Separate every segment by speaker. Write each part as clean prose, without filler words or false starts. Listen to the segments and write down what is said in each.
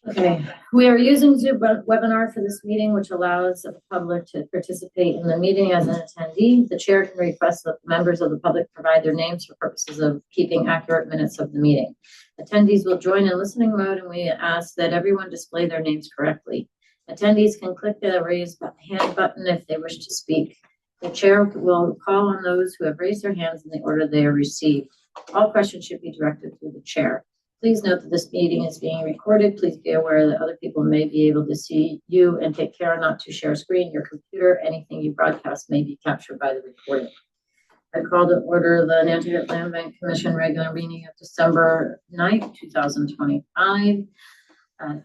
Speaker 1: Okay, we are using Zoom webinar for this meeting, which allows the public to participate in the meeting as an attendee. The chair can request that members of the public provide their names for purposes of keeping accurate minutes of the meeting. Attendees will join in listening mode, and we ask that everyone display their names correctly. Attendees can click the raise hand button if they wish to speak. The chair will call on those who have raised their hands in the order they are received. All questions should be directed through the chair. Please note that this meeting is being recorded. Please be aware that other people may be able to see you, and take care not to share screen, your computer. Anything you broadcast may be captured by the recording. I call to order the Nantucket Land Bank Commission regular meeting of December 9th, 2025 at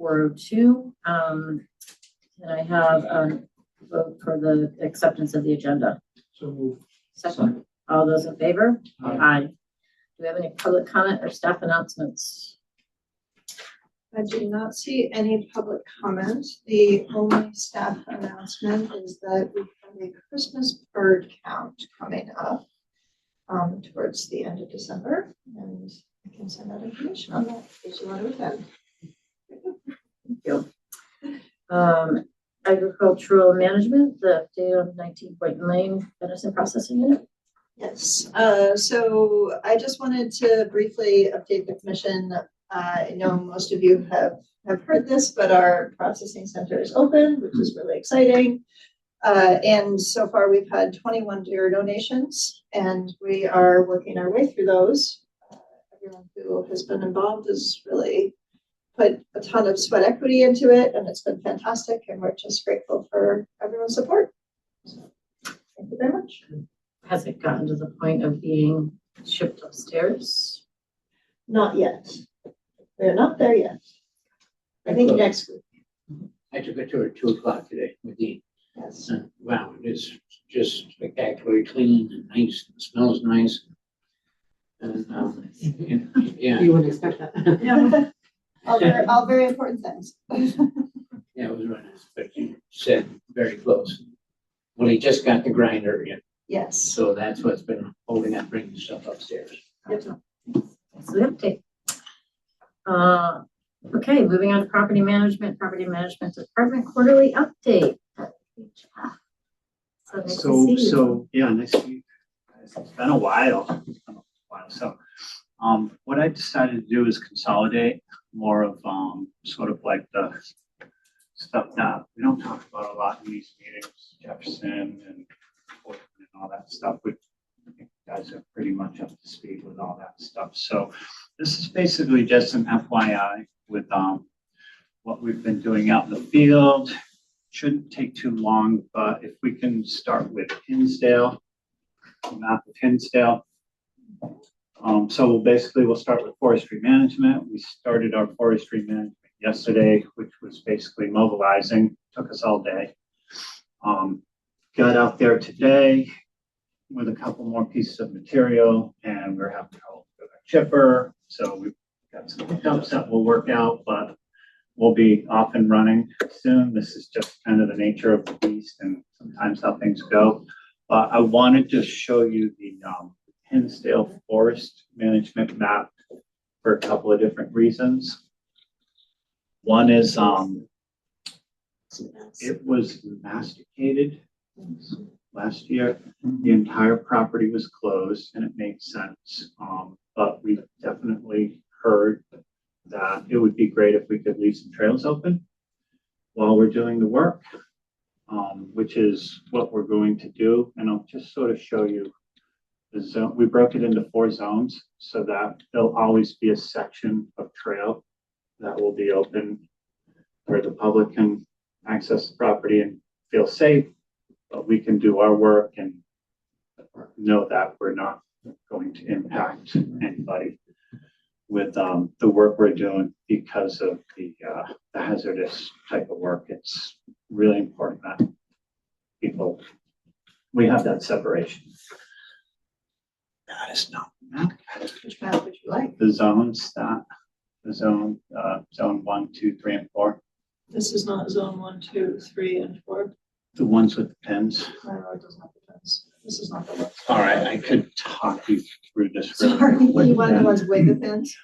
Speaker 1: 4:02. Can I have a vote for the acceptance of the agenda?
Speaker 2: So moved.
Speaker 1: Second. All those in favor?
Speaker 2: Aye.
Speaker 1: Aye. Do we have any public comment or staff announcements?
Speaker 3: I do not see any public comment. The only staff announcement is that we have a Christmas bird count coming up towards the end of December, and I can send out information on that in case you want to attend.
Speaker 1: Thank you. Agricultural management, the update on 19.9 venison processing unit.
Speaker 3: Yes, so I just wanted to briefly update the commission. I know most of you have heard this, but our processing center is open, which is really exciting. And so far we've had 21 deer donations, and we are working our way through those. Everyone who has been involved has really put a ton of sweat equity into it, and it's been fantastic, and we're just grateful for everyone's support. So, thank you very much.
Speaker 1: Has it gotten to the point of being shipped upstairs?
Speaker 3: Not yet. We're not there yet. I think next week.
Speaker 2: I took it to her at 2 o'clock today with Dean.
Speaker 3: Yes.
Speaker 2: And wow, it is just spectacularly clean and nice, and smells nice. And yeah.
Speaker 4: You wouldn't expect that.
Speaker 3: Yeah. all very important things.
Speaker 2: Yeah, it was really nice, but you said very close. Well, he just got the grinder in,
Speaker 3: Yes.
Speaker 2: so that's what's been holding up bringing stuff upstairs.
Speaker 3: Yep.
Speaker 1: That's the update. Okay, moving on to property management department quarterly update. So nice to see you.
Speaker 5: Yeah, nice to meet you guys. It's been a while. So what I decided to do is consolidate more of sort of like the stuff that we don't talk about a lot in these meetings, Jefferson and Portland and all that stuff. I think you guys are pretty much up to speed with all that stuff. So this is basically just an FYI with what we've been doing out in the field. Shouldn't take too long, but if we can start with Hinsdale, the map of Hinsdale. So we'll start with forestry management. We started our forestry management yesterday, which was basically mobilizing. Took us all day. Got out there today with a couple more pieces of material, and we're having help with our chipper. So we've got some hiccups that will work out, but we'll be off and running soon. This is just kind of the nature of the beast and sometimes how things go. I wanted to show you the Hinsdale Forest Management map for a couple of different reasons. One is it was masticated last year. The entire property was closed, and it made sense. But we definitely heard that it would be great if we could leave some trails open while we're doing the work, which is what we're going to do. And I'll just sort of show you the zone. We broke it into 4 zones so that there'll always be a section of trail that will be open where the public can access the property and feel safe, but we can do our work and know that we're not going to impact anybody with the work we're doing because of the hazardous type of work. It's really important that we have that separation. That is not the map.
Speaker 3: Which map would you like?
Speaker 5: The zones zone 1, 2, 3, and 4.
Speaker 3: This is not zone 1, 2, 3, and 4.
Speaker 5: The ones with the pins.
Speaker 3: No, it doesn't have the pins. This is not the one.
Speaker 5: All right, I could talk you through this.
Speaker 3: Sorry,
Speaker 5: really
Speaker 3: you want the
Speaker 5: quick.
Speaker 3: ones with the fence?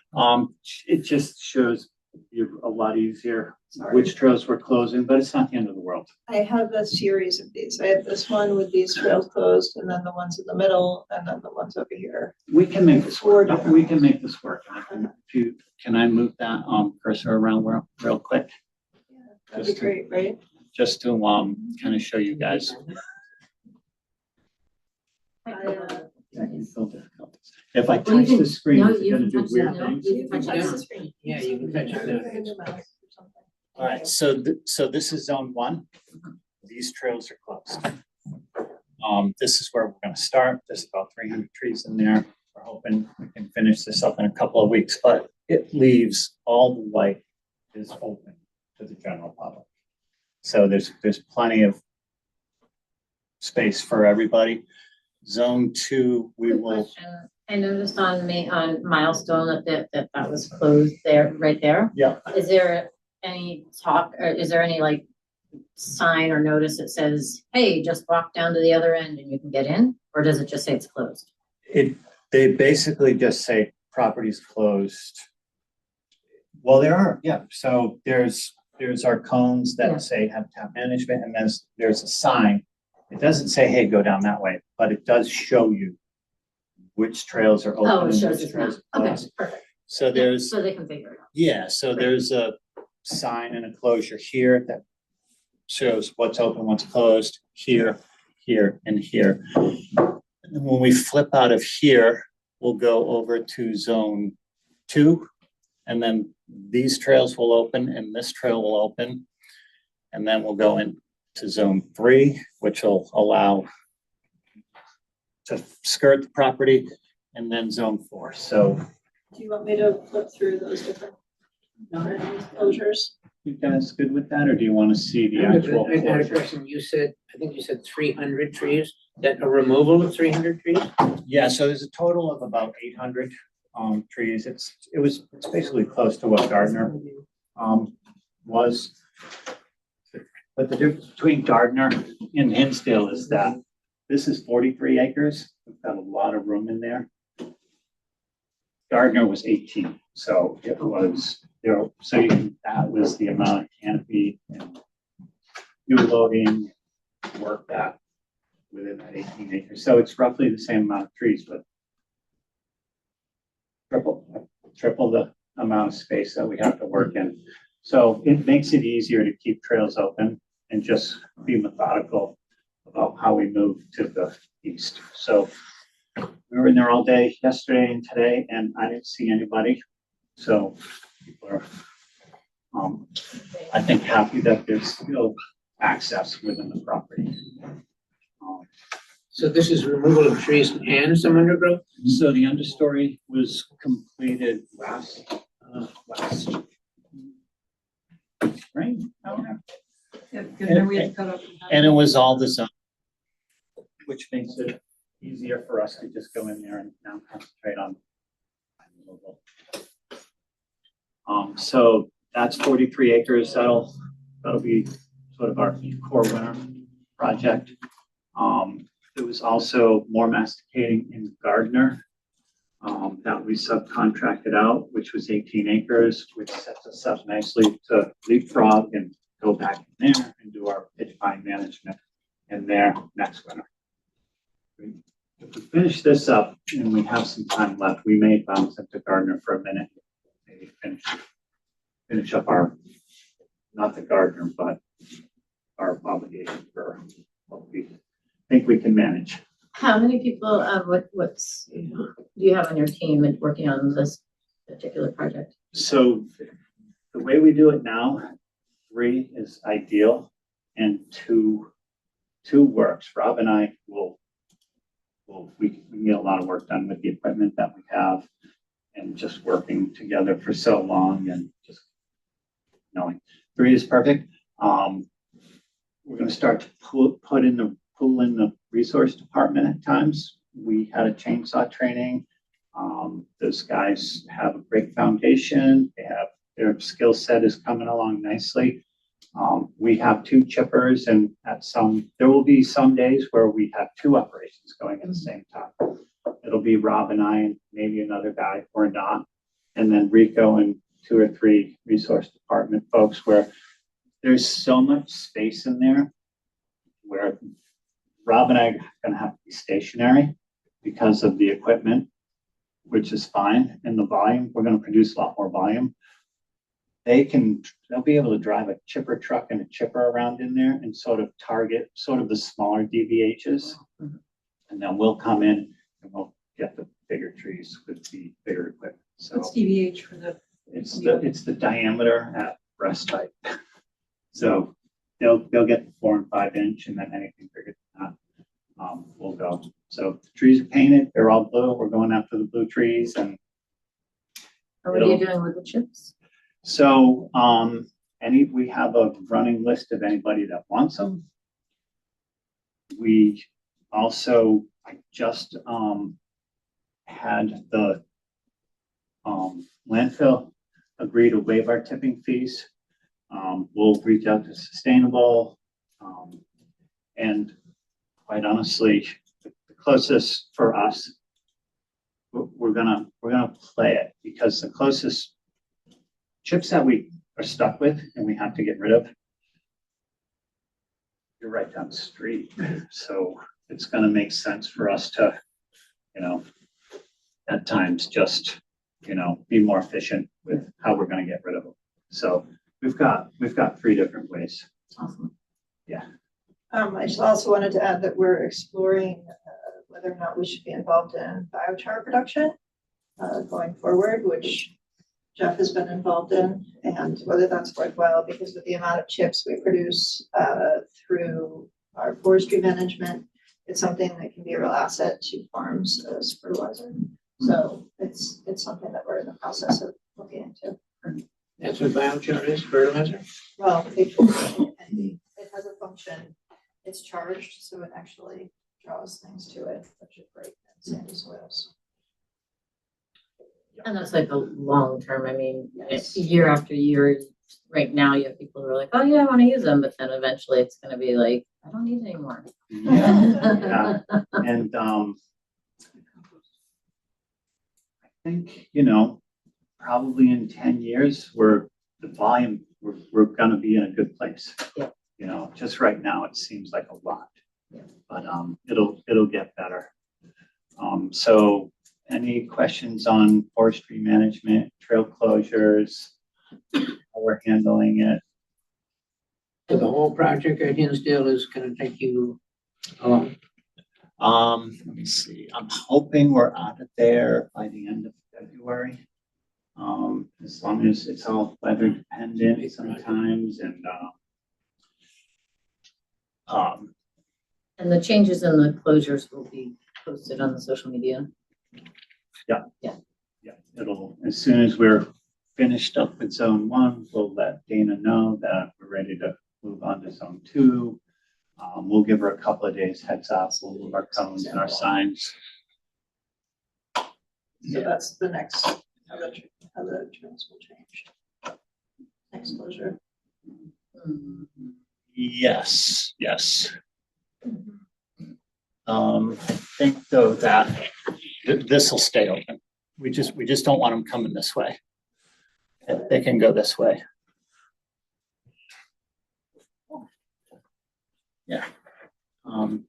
Speaker 5: It just shows you a lot easier
Speaker 3: Sorry.
Speaker 5: which trails we're closing, but it's not the end of the world.
Speaker 3: I have a series of these. I have this one with these trails closed, and then the ones in the middle, and then the ones over here.
Speaker 5: We can make this work.
Speaker 3: Four different
Speaker 5: We can make this work. Can I move that cursor around real quick?
Speaker 3: That'd be
Speaker 5: Just to-
Speaker 3: great, right?
Speaker 5: Just to kind of show you guys. If I
Speaker 1: Well, you
Speaker 5: touch
Speaker 1: can-
Speaker 5: the screen,
Speaker 1: no,
Speaker 5: is it
Speaker 1: you
Speaker 5: gonna
Speaker 1: can
Speaker 5: do
Speaker 1: touch
Speaker 5: weird
Speaker 1: that, no?
Speaker 5: things?
Speaker 1: You can touch
Speaker 3: Touch
Speaker 1: that.
Speaker 3: the screen.
Speaker 2: Yeah, you can touch it.
Speaker 5: All right, so so this is zone one. These trails are closed. This is where we're gonna start. There's about 300 trees in there. We're hoping we can finish this up in a couple of weeks, but it leaves all the light is open to the general public. So there's plenty of space for everybody. Zone two, we
Speaker 1: Quick
Speaker 5: will,
Speaker 1: question. I noticed on Milestone that was closed there, right there.
Speaker 5: yeah,
Speaker 1: Is there any talk, or is there any like sign or notice that says, hey, just walk down to the other end and you can get in? Or does it just say it's closed?
Speaker 5: they basically just say property's closed. Well, there are, yeah, so there's our cones
Speaker 1: Yeah.
Speaker 5: that say habitat management, and there's a sign. It doesn't say, hey, go down that way, but it does show you which trails are open
Speaker 1: Oh, it
Speaker 5: and
Speaker 1: shows
Speaker 5: which
Speaker 1: it's
Speaker 5: trails
Speaker 1: not.
Speaker 5: are
Speaker 1: Okay,
Speaker 5: closed.
Speaker 1: perfect.
Speaker 5: So
Speaker 1: Yeah,
Speaker 5: there's,
Speaker 1: so they can figure it out.
Speaker 5: yeah, so there's a sign and a closure here that shows what's open, what's closed, here, here, and here. And then when we flip out of here, we'll go over to zone two, and then these trails will open and this trail will open. And then we'll go into zone three, which will allow to skirt the property, and then zone four. So
Speaker 3: Do you want me to flip through those different closures?
Speaker 5: you guys good with that, or do you want to see the
Speaker 2: I
Speaker 5: actual?
Speaker 2: had a
Speaker 5: closure?
Speaker 2: question, I think you said 300 trees, that a removal of 300 trees?
Speaker 5: Yeah, so there's a total of about 800 trees. It's basically close to what Gardner was. But the difference between Gardner and Hinsdale is that this is 43 acres. We've got a lot of room in there. Gardner was 18, so it was there. So that was the amount of canopy and new loading work that within that 18 acres. So it's roughly the same amount of trees, but triple the amount of space that we have to work in. So it makes it easier to keep trails open and just be methodical about how we move to the east. So we were in there all day yesterday and today, and I didn't see anybody. So people are, I think, happy that there's still access within the property.
Speaker 2: So this is removal of trees and some undergrowth?
Speaker 5: So the understory was completed last spring. And it was all the zone, which makes it easier for us to just go in there and now concentrate on. So that's 43 acres. That'll be sort of our core winter project. There was also more masticating in Gardner that we subcontracted out, which was 18 acres, which sets us up nicely to leapfrog and go back in there and do our pitch pine management in there next winter. If we finish this up and we have some time left, we may bounce into Gardner for a minute, maybe finish up our, not the Gardner, but our obligation for what we think we can manage.
Speaker 1: How many people, what's, do you have on your team and working on this particular project?
Speaker 5: So the way we do it now, 3 is ideal and two works. Rob and I we can get a lot of work done with the equipment that we have and just working together for so long and just knowing 3 is perfect. We're going to start to pull in the resource department at times. We had a chainsaw training. Those guys have a great foundation. They have their skill set is coming along nicely. We have 2 chippers, and there will be some days where we have 2 operations going at the same time. It'll be Rob and I and maybe another guy or not, and then Rico and 2 or 3 resource department folks, where there's so much space in there where Rob and I are gonna have to be stationary because of the equipment, which is fine, and the volume. We're gonna produce a lot more volume. They'll be able to drive a chipper truck and a chipper around in there and sort of target sort of the smaller DVHs. And then we'll come in and we'll get the bigger trees with the bigger equipment. So
Speaker 4: What's DVH for the?
Speaker 5: it's the diameter at breast height. So they'll get the 4 and 5 inch, and then anything bigger than that, will go. So the trees are painted, they're all blue. We're going after the blue trees, and
Speaker 1: What are you doing with the chips?
Speaker 5: so, we have a running list of anybody that wants them. We also, I just, had the, landfill agree to waive our tipping fees. We'll reach out to Sustainable, and quite honestly, the closest for us, we're gonna play it, because the closest chips that we are stuck with and we have to get rid of, you're right down the street. So it's gonna make sense for us to, at times just, be more efficient with how we're gonna get rid of them. So we've got 3 different ways.
Speaker 1: Awesome.
Speaker 3: I just also wanted to add that we're exploring whether or not we should be involved in biochar production going forward, which Jeff has been involved in, and whether that's worthwhile, because with the amount of chips we produce through our forestry management, it's something that can be a real asset to farms as fertilizer. So it's something that we're in the process of looking into.
Speaker 2: That's what biochar is, fertilizer?
Speaker 3: Well, it has a function. It's charged, so it actually draws things to it, which is great in sandy soils.
Speaker 1: And that's like a long term, I mean,
Speaker 3: Yes.
Speaker 1: year after year, right now you have people who are like, oh yeah, I wanna use them, but then eventually it's gonna be like, I don't need it anymore.
Speaker 5: Yeah. And, I think, probably in 10 years, we're gonna be in a good place.
Speaker 1: Yeah.
Speaker 5: Just right now, it seems like a lot.
Speaker 1: Yeah.
Speaker 5: But, it'll get better. So any questions on forestry management, trail closures, how we're handling it?
Speaker 2: So the whole project at Hinsdale is gonna take you how long?
Speaker 5: Let me see, I'm hoping we're out of there by the end of February. As long as it's all weather dependent sometimes, and,
Speaker 1: And the changes in the closures will be posted on the social media.
Speaker 5: yeah, it'll, as soon as we're finished up with zone 1, we'll let Dana know that we're ready to move on to zone 2. We'll give her a couple of days heads up. We'll move our cones and our signs.
Speaker 3: So that's the next, how the terms will change. Next closure.
Speaker 5: Yes. I think though that this will stay open. We just don't want them coming this way. They can go this way. Yeah. And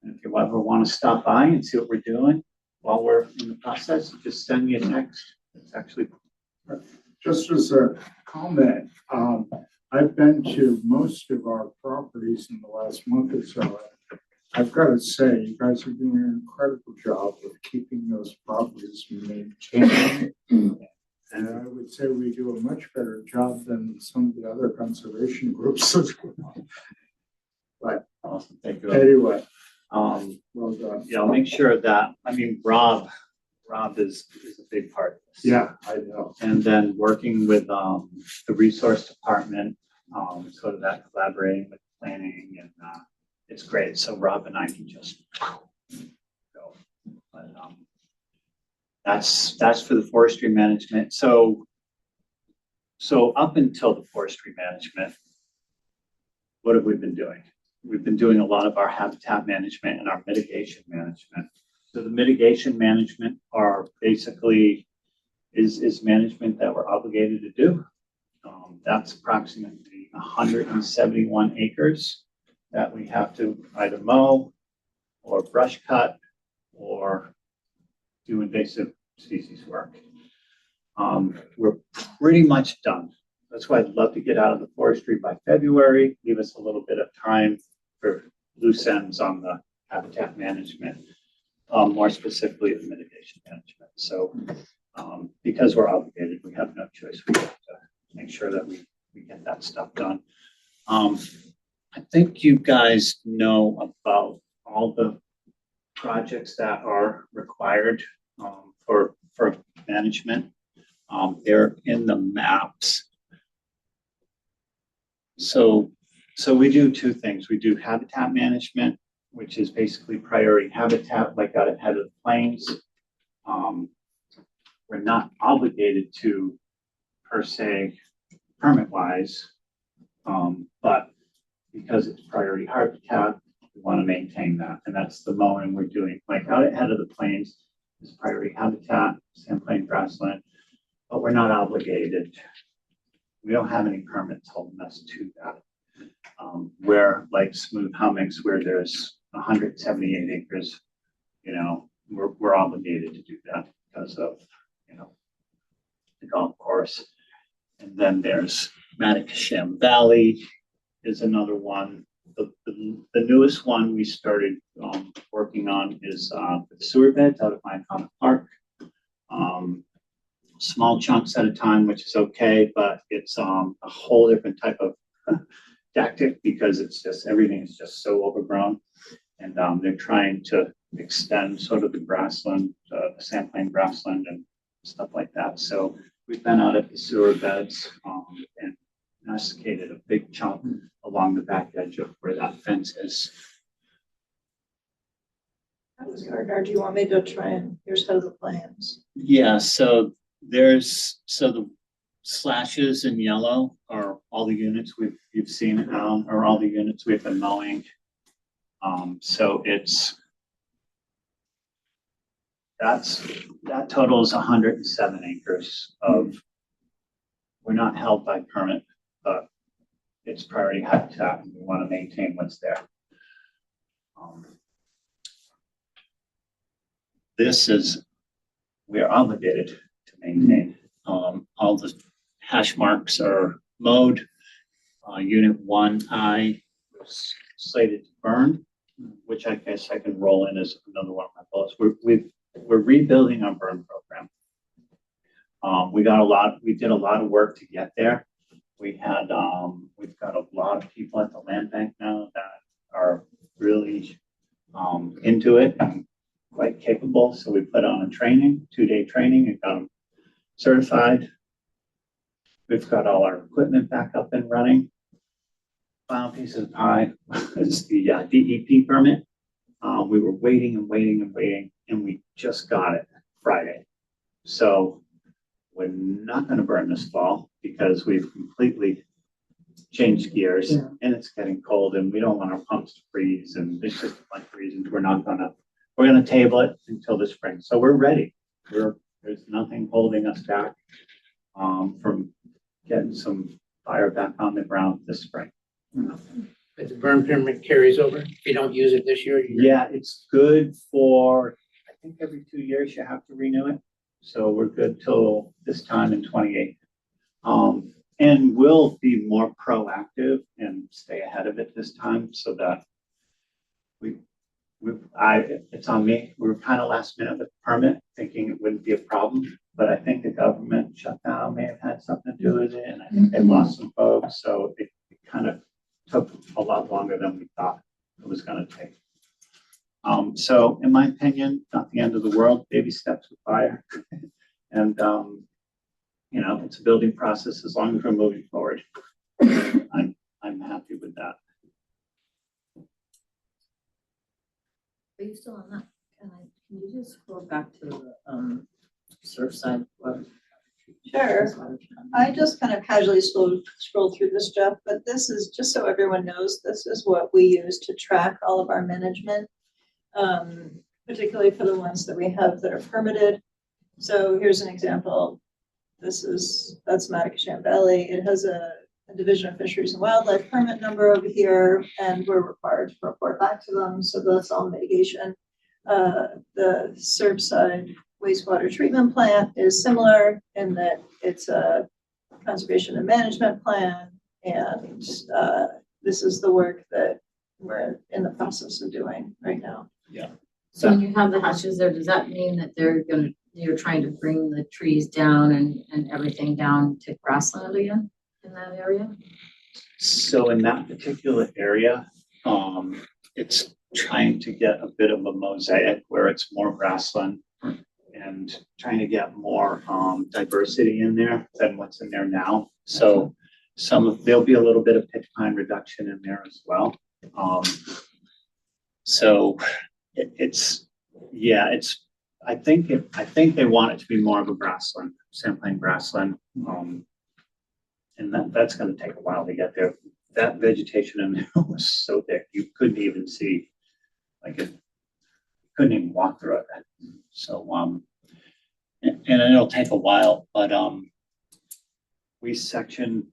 Speaker 5: if you ever want to stop by and see what we're doing while we're in the process, just send me a text. It's actually
Speaker 6: Just as a comment, I've been to most of our properties in the last month or so. I've got to say, you guys are doing an incredible job of keeping those properties maintained. And I would say we do a much better job than some of the other conservation groups as well. But
Speaker 5: awesome. Thank you.
Speaker 6: anyway,
Speaker 5: Well
Speaker 6: done.
Speaker 5: Yeah, I'll make sure that, Rob is a big part of this.
Speaker 6: Yeah, I know.
Speaker 5: And then working with the resource department, sort of that collaborating with planning, and it's great. So Rob and I can just go. But that's for the forestry management. So So up until the forestry management, what have we been doing? We've been doing a lot of our habitat management and our mitigation management. So the mitigation management are basically is management that we're obligated to do. That's approximately 171 acres that we have to either mow or brush cut or do invasive species work. We're pretty much done. That's why I'd love to get out of the forestry by February, leave us a little bit of time for loose ends on the habitat management, more specifically the mitigation management. So because we're obligated, we have no choice. We have to make sure that we get that stuff done. I think you guys know about all the projects that are required for management. They're in the maps. So we do two things. We do habitat management, which is basically priority habitat, like out ahead of the plains. We're not obligated to, per se, permit-wise, but because it's priority habitat, we want to maintain that, and that's the mowing we're doing. Like out ahead of the plains is priority habitat, sandplain grassland, but we're not obligated. We don't have any permits holding us to that. Where like smooth hummocks, where there's 178 acres, we're obligated to do that because of, the golf course. And then there's Matacasham Valley is another one. The newest one we started working on is the sewer beds out of Minnetonka Park. Small chunks at a time, which is okay, but it's a whole different type of tactic because it's just everything is just so overgrown, and they're trying to extend sort of the grassland, the sandplain grassland and stuff like that. So we've been out at the sewer beds and masticated a big chunk along the back edge of where that fence is.
Speaker 3: Gardner, do you want me to try and, here's some of the plans.
Speaker 5: Yeah, so the slashes in yellow are all the units you've seen, or all the units we've been mowing. So that totals 107 acres of, we're not held by permit, but it's priority habitat and we want to maintain what's there. We are obligated to maintain. All the hash marks are mowed. Unit 1I was slated to burn, which I guess I can roll in as another one of my bullets. We're rebuilding our burn program. We did a lot of work to get there. We've got a lot of people at the land bank now that are really into it and quite capable. So we put on a 2-day training and got them certified. We've got all our equipment back up and running. Final piece of the pie is the DEP permit. We were waiting, and we just got it Friday. So we're not going to burn this fall because we've completely changed gears, and it's getting cold, and we don't want our pumps to freeze, and there's just a bunch of reasons we're going to table it until the spring. So we're ready. There's nothing holding us back from getting some fire back on the ground this spring.
Speaker 2: But the burn permit carries over. If you don't use it this year,
Speaker 5: Yeah, it's good for, I think every 2 years you have to renew it. So we're good till this time in 28. And we'll be more proactive and stay ahead of it this time so that it's on me. We were kind of last minute with the permit, thinking it wouldn't be a problem, but I think the government shutdown may have had something to do with it, and I think they lost some folks, so it kind of took a lot longer than we thought it was going to take. So in my opinion, not the end of the world, baby steps with fire. And, it's a building process as long as we're moving forward. I'm happy with that.
Speaker 1: Are you still on that? Can you just scroll back to the Surfside?
Speaker 3: Sure. I just kind of casually scrolled through this, Jeff, but this is, just so everyone knows, this is what we use to track all of our management, particularly for the ones that we have that are permitted. So here's an example. That's Matacasham Valley. It has a Division of Fisheries and Wildlife permit number over here, and we're required to report back to them. So that's all mitigation. The Surfside wastewater treatment plant is similar in that it's a conservation and management plan, and this is the work that we're in the process of doing right now.
Speaker 1: So when you have the hutches there, does that mean that you're trying to bring the trees down and everything down to grassland again in that area?
Speaker 5: So in that particular area, it's trying to get a bit of a mosaic where it's more grassland and trying to get more diversity in there than what's in there now. So there'll be a little bit of pitch pine reduction in there as well. So I think they want it to be more of a grassland, Sandplain grassland. And that's gonna take a while to get there. That vegetation in there was so thick, you couldn't even see, couldn't even walk through it. So, and it'll take a while, but, we section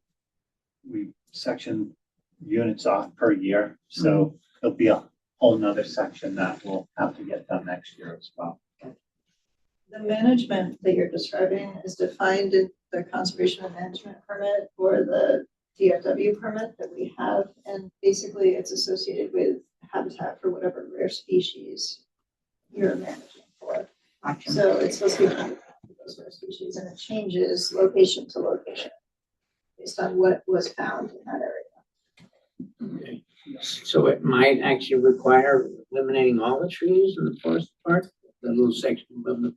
Speaker 5: units off per year. So there'll be a whole nother section that will have to get done next year as well.
Speaker 3: The management that you're describing is defined in the conservation and management permit or the DFW permit that we have. And basically it's associated with habitat for whatever rare species you're managing for. So it's supposed to be those rare species, and it changes location to location based on what was found in that area.
Speaker 2: Okay. So it might actually require eliminating all the trees in the forest park, the little section above the.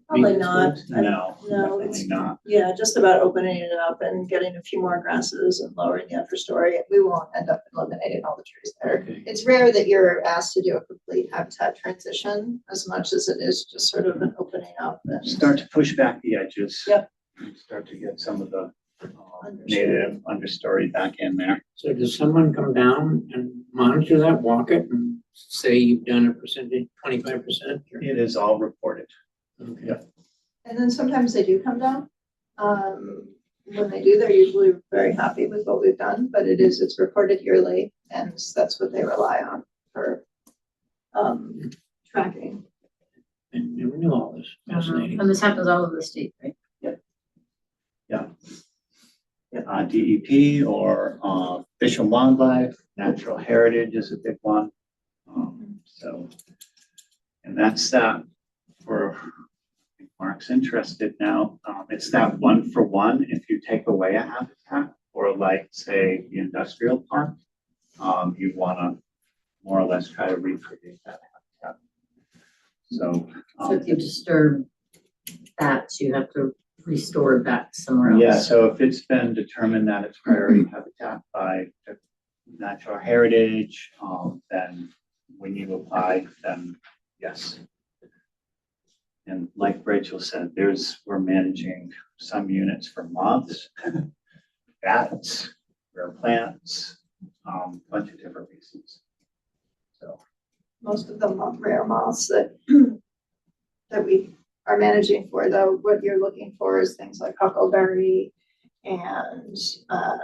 Speaker 3: Probably not.
Speaker 5: No,
Speaker 3: No,
Speaker 5: definitely not.
Speaker 3: Yeah, just about opening it up and getting a few more grasses and lowering the understory. We won't end up eliminating all the trees there.
Speaker 2: Okay.
Speaker 3: It's rare that you're asked to do a complete habitat transition as much as it is just sort of an opening up. And
Speaker 5: Start to push back the edges.
Speaker 3: Yep.
Speaker 5: And start to get some of the
Speaker 3: Understory.
Speaker 5: native understory back in there.
Speaker 2: So does someone come down and monitor that, walk it, and say you've done a percentage, 25%?
Speaker 5: It is all reported.
Speaker 2: Okay.
Speaker 5: Yeah.
Speaker 3: And then sometimes they do come down. When they do, they're usually very happy with what we've done, but it's reported yearly, and that's what they rely on for tracking.
Speaker 2: I never knew all this. Fascinating.
Speaker 1: And this happens all over the state, right?
Speaker 5: DEP or Fish and Wildlife, Natural Heritage is a big one. So, and that's that for, if Mark's interested now, it's that 1-for-1. If you take away a habitat, or like say the industrial park, you want to more or less try to recreate that habitat. So,
Speaker 1: So if you disturb bats, you have to restore it back somewhere else.
Speaker 5: yeah, so if it's been determined that it's priority habitat by the Natural Heritage, then when you apply, then yes. And like Rachel said, we're managing some units for moths, bats, rare plants, bunch of different reasons. So.
Speaker 3: Most of them are rare moths that we are managing for, though. What you're looking for is things like huckleberry and I'm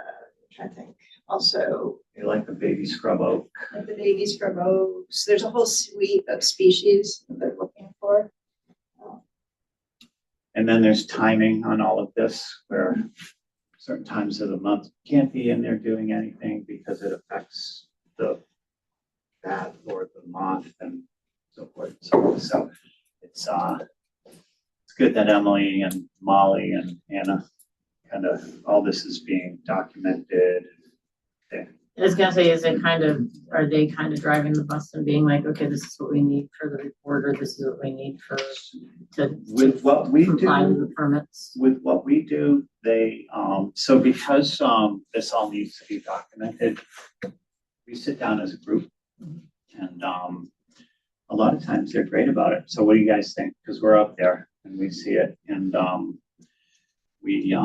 Speaker 3: trying to think, also
Speaker 5: You like the baby scrub oak.
Speaker 3: like the baby scrub oaks. There's a whole suite of species that they're looking for.
Speaker 5: And then there's timing on all of this, where certain times of the month can't be in there doing anything because it affects the bat or the moth and so forth. So it's good that Emily and Molly and Anna kind of, all this is being documented.
Speaker 1: I was gonna say, are they kind of driving the bus and being like, okay, this is what we need for the report, or this is what we need to
Speaker 5: With what we
Speaker 1: comply with
Speaker 5: do,
Speaker 1: the permits?
Speaker 5: with what we do, they, so because this all needs to be documented, we sit down as a group and a lot of times they're great about it. So what do you guys think? Because we're up there and we see it, and We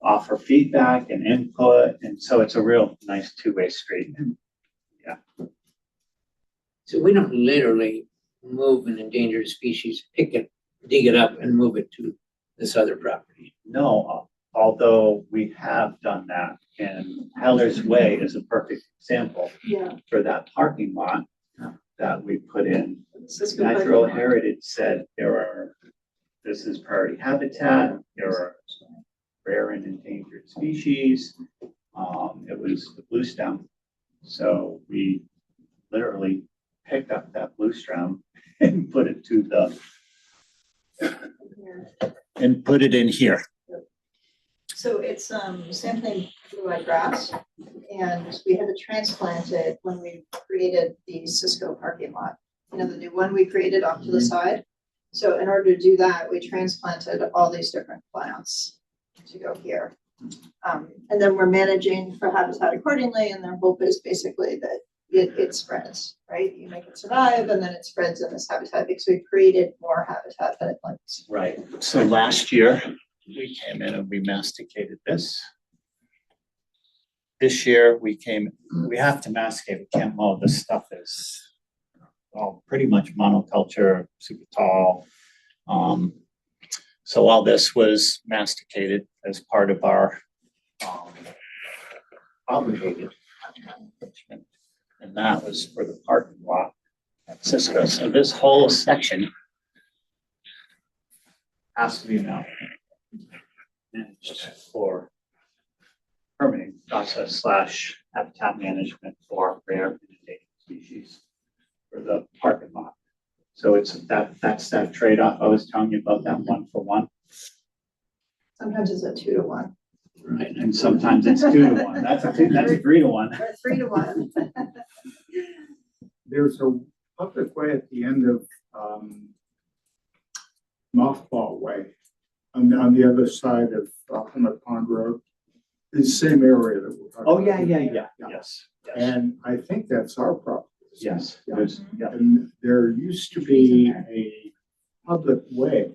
Speaker 5: offer feedback and input, and so it's a real nice two-way street.
Speaker 2: So we don't literally move an endangered species, pick it, dig it up and move it to this other property.
Speaker 5: No, although we have done that, and Heller's Way is a perfect example
Speaker 3: Yeah.
Speaker 5: for that parking lot that we put in.
Speaker 3: Cisco
Speaker 5: Natural
Speaker 3: parking lot.
Speaker 5: Heritage said this is priority habitat, there are rare and endangered species. It was the blue stem. So we literally picked up that blue stem and put it and put it in here.
Speaker 3: So it's sampling blue-eyed grass, and we had to transplant it when we created the Cisco parking lot. You know, the new one we created off to the side. So in order to do that, we transplanted all these different plants to go here. And then we're managing for habitat accordingly, and their hope is basically that it spreads, right? You make it survive, and then it spreads in this habitat because we created more habitat than it limits.
Speaker 5: Right. So last year, we came in and we masticated this. This year, we have to masticate, we can't mow. This stuff is all pretty much monoculture, super tall. So all this was masticated as part of our obligated management. And that was for the parking lot at Cisco. So this whole section has to be now managed for permitting process / habitat management for rare and endangered species for the parking lot. So that's that trade-off I was telling you about, that 1-for-1.
Speaker 3: Sometimes it's a 2-to-1
Speaker 5: Right, and sometimes it's 2-to-1. That's a 3-to-1.
Speaker 3: or 3-to-1.
Speaker 6: There's a public way at the end of Mothball Way on the other side of Plymouth Pond Road. The same area that we're talking
Speaker 5: Oh,
Speaker 6: about.
Speaker 5: yeah. Yes.
Speaker 6: And I think that's our property.
Speaker 5: Yes.
Speaker 6: Yeah.
Speaker 5: Yeah.
Speaker 6: And there used to be a public way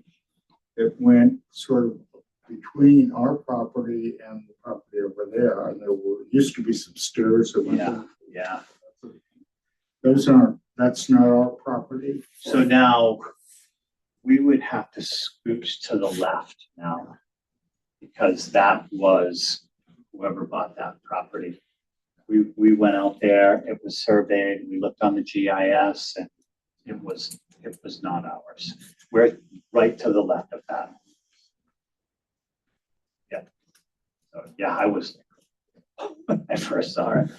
Speaker 6: that went sort of between our property and the property over there. And used to be some stairs that went down.
Speaker 5: Yeah.
Speaker 6: That's not our property.
Speaker 5: So now we would have to scooch to the left now, because that was whoever bought that property. We went out there, it was surveyed, we looked on the GIS, and it was not ours. We're right to the left of that. Yeah. So yeah, I was when I first saw it.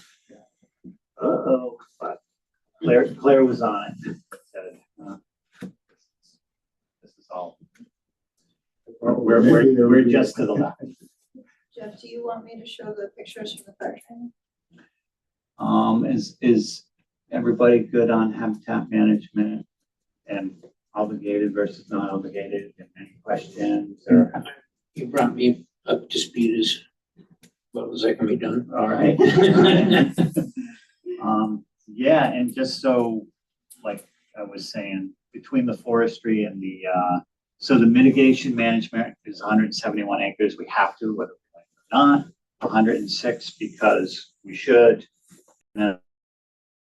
Speaker 5: Uh-oh, but Claire was on it. Said, this is all. We're just to the left.
Speaker 3: Jeff, do you want me to show the pictures from the fire training?
Speaker 5: Is everybody good on habitat management and obligated versus not obligated? Any questions or?
Speaker 2: You brought me up to speed as well as I can be done.
Speaker 5: All right. Yeah, and just so, like I was saying, between the forestry and the, so the mitigation management is 171 acres. We have to, whether we like it or not. 106 because we should. And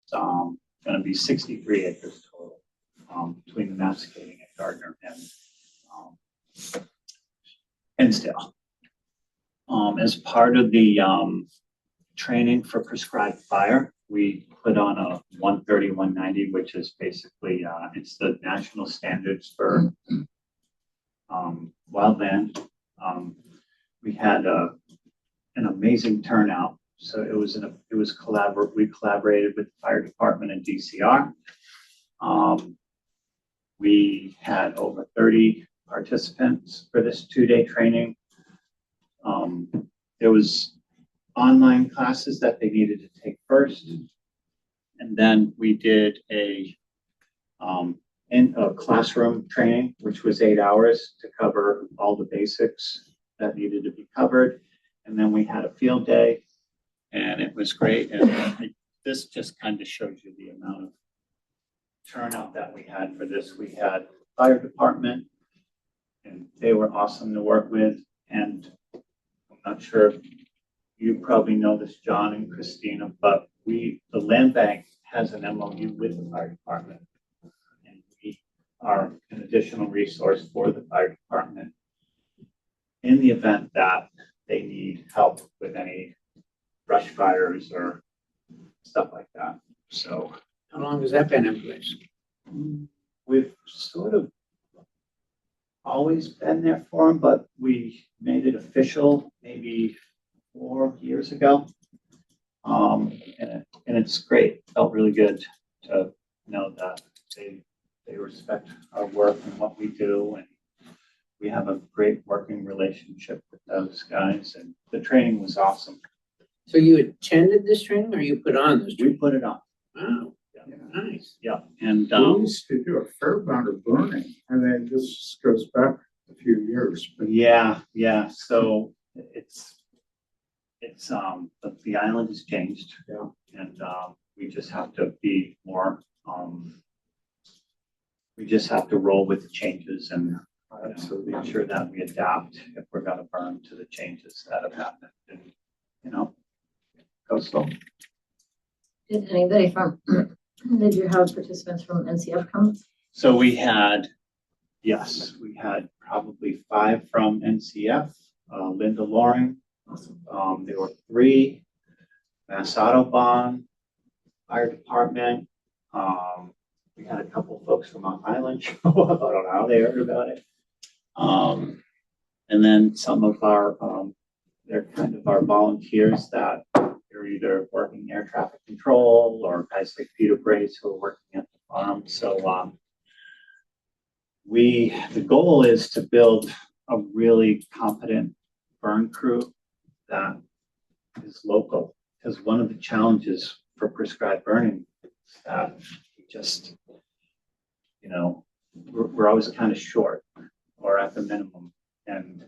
Speaker 5: it's going to be 63 acres total between the masticating at Gardner and Hinsdale. As part of the training for prescribed fire, we put on a 130, 190, which is basically, it's the national standards for wildland. We had an amazing turnout. So we collaborated with the fire department and DCR. We had over 30 participants for this 2-day training. There was online classes that they needed to take first. And then we did a classroom training, which was 8 hours to cover all the basics that needed to be covered. And then we had a field day, and it was great. And this just kind of shows you the amount of turnout that we had for this. We had fire department, and they were awesome to work with. And I'm not sure if you probably know this, John and Christina, but the land bank has an MOU with the fire department. And we are an additional resource for the fire department in the event that they need help with any brush fires or stuff like that. So
Speaker 2: How long has that been in place?
Speaker 5: we've sort of always been there for them, but we made it official maybe 4 years ago. And it's great. Felt really good to know that they respect our work and what we do, and we have a great working relationship with those guys. And the training was awesome.
Speaker 2: So you attended this training or you put on this
Speaker 5: We
Speaker 2: training?
Speaker 5: put it on.
Speaker 2: Wow, nice.
Speaker 5: Yeah, and
Speaker 6: We used to do a fair amount of burning, and then this goes back a few years, but
Speaker 5: yeah. So the island has changed.
Speaker 6: Yeah.
Speaker 5: And we just have to be more, we just have to roll with the changes and
Speaker 6: absolutely.
Speaker 5: make sure that we adapt if we're gonna burn to the changes that have happened and, go slow.
Speaker 1: Did anybody from, did you have participants from NCF come?
Speaker 5: So we had probably 5 from NCF, Linda Loring.
Speaker 1: Awesome.
Speaker 5: There were 3, Mass Autobahn, Fire Department. We had a couple folks from Mount Island show up. I don't know how they heard about it. And then some of our, they're kind of our volunteers that are either working air traffic control or guys like Peter Brace who are working at the farm. So the goal is to build a really competent burn crew that is local, because one of the challenges for prescribed burning is that we just, we're always kind of short or at the minimum. And,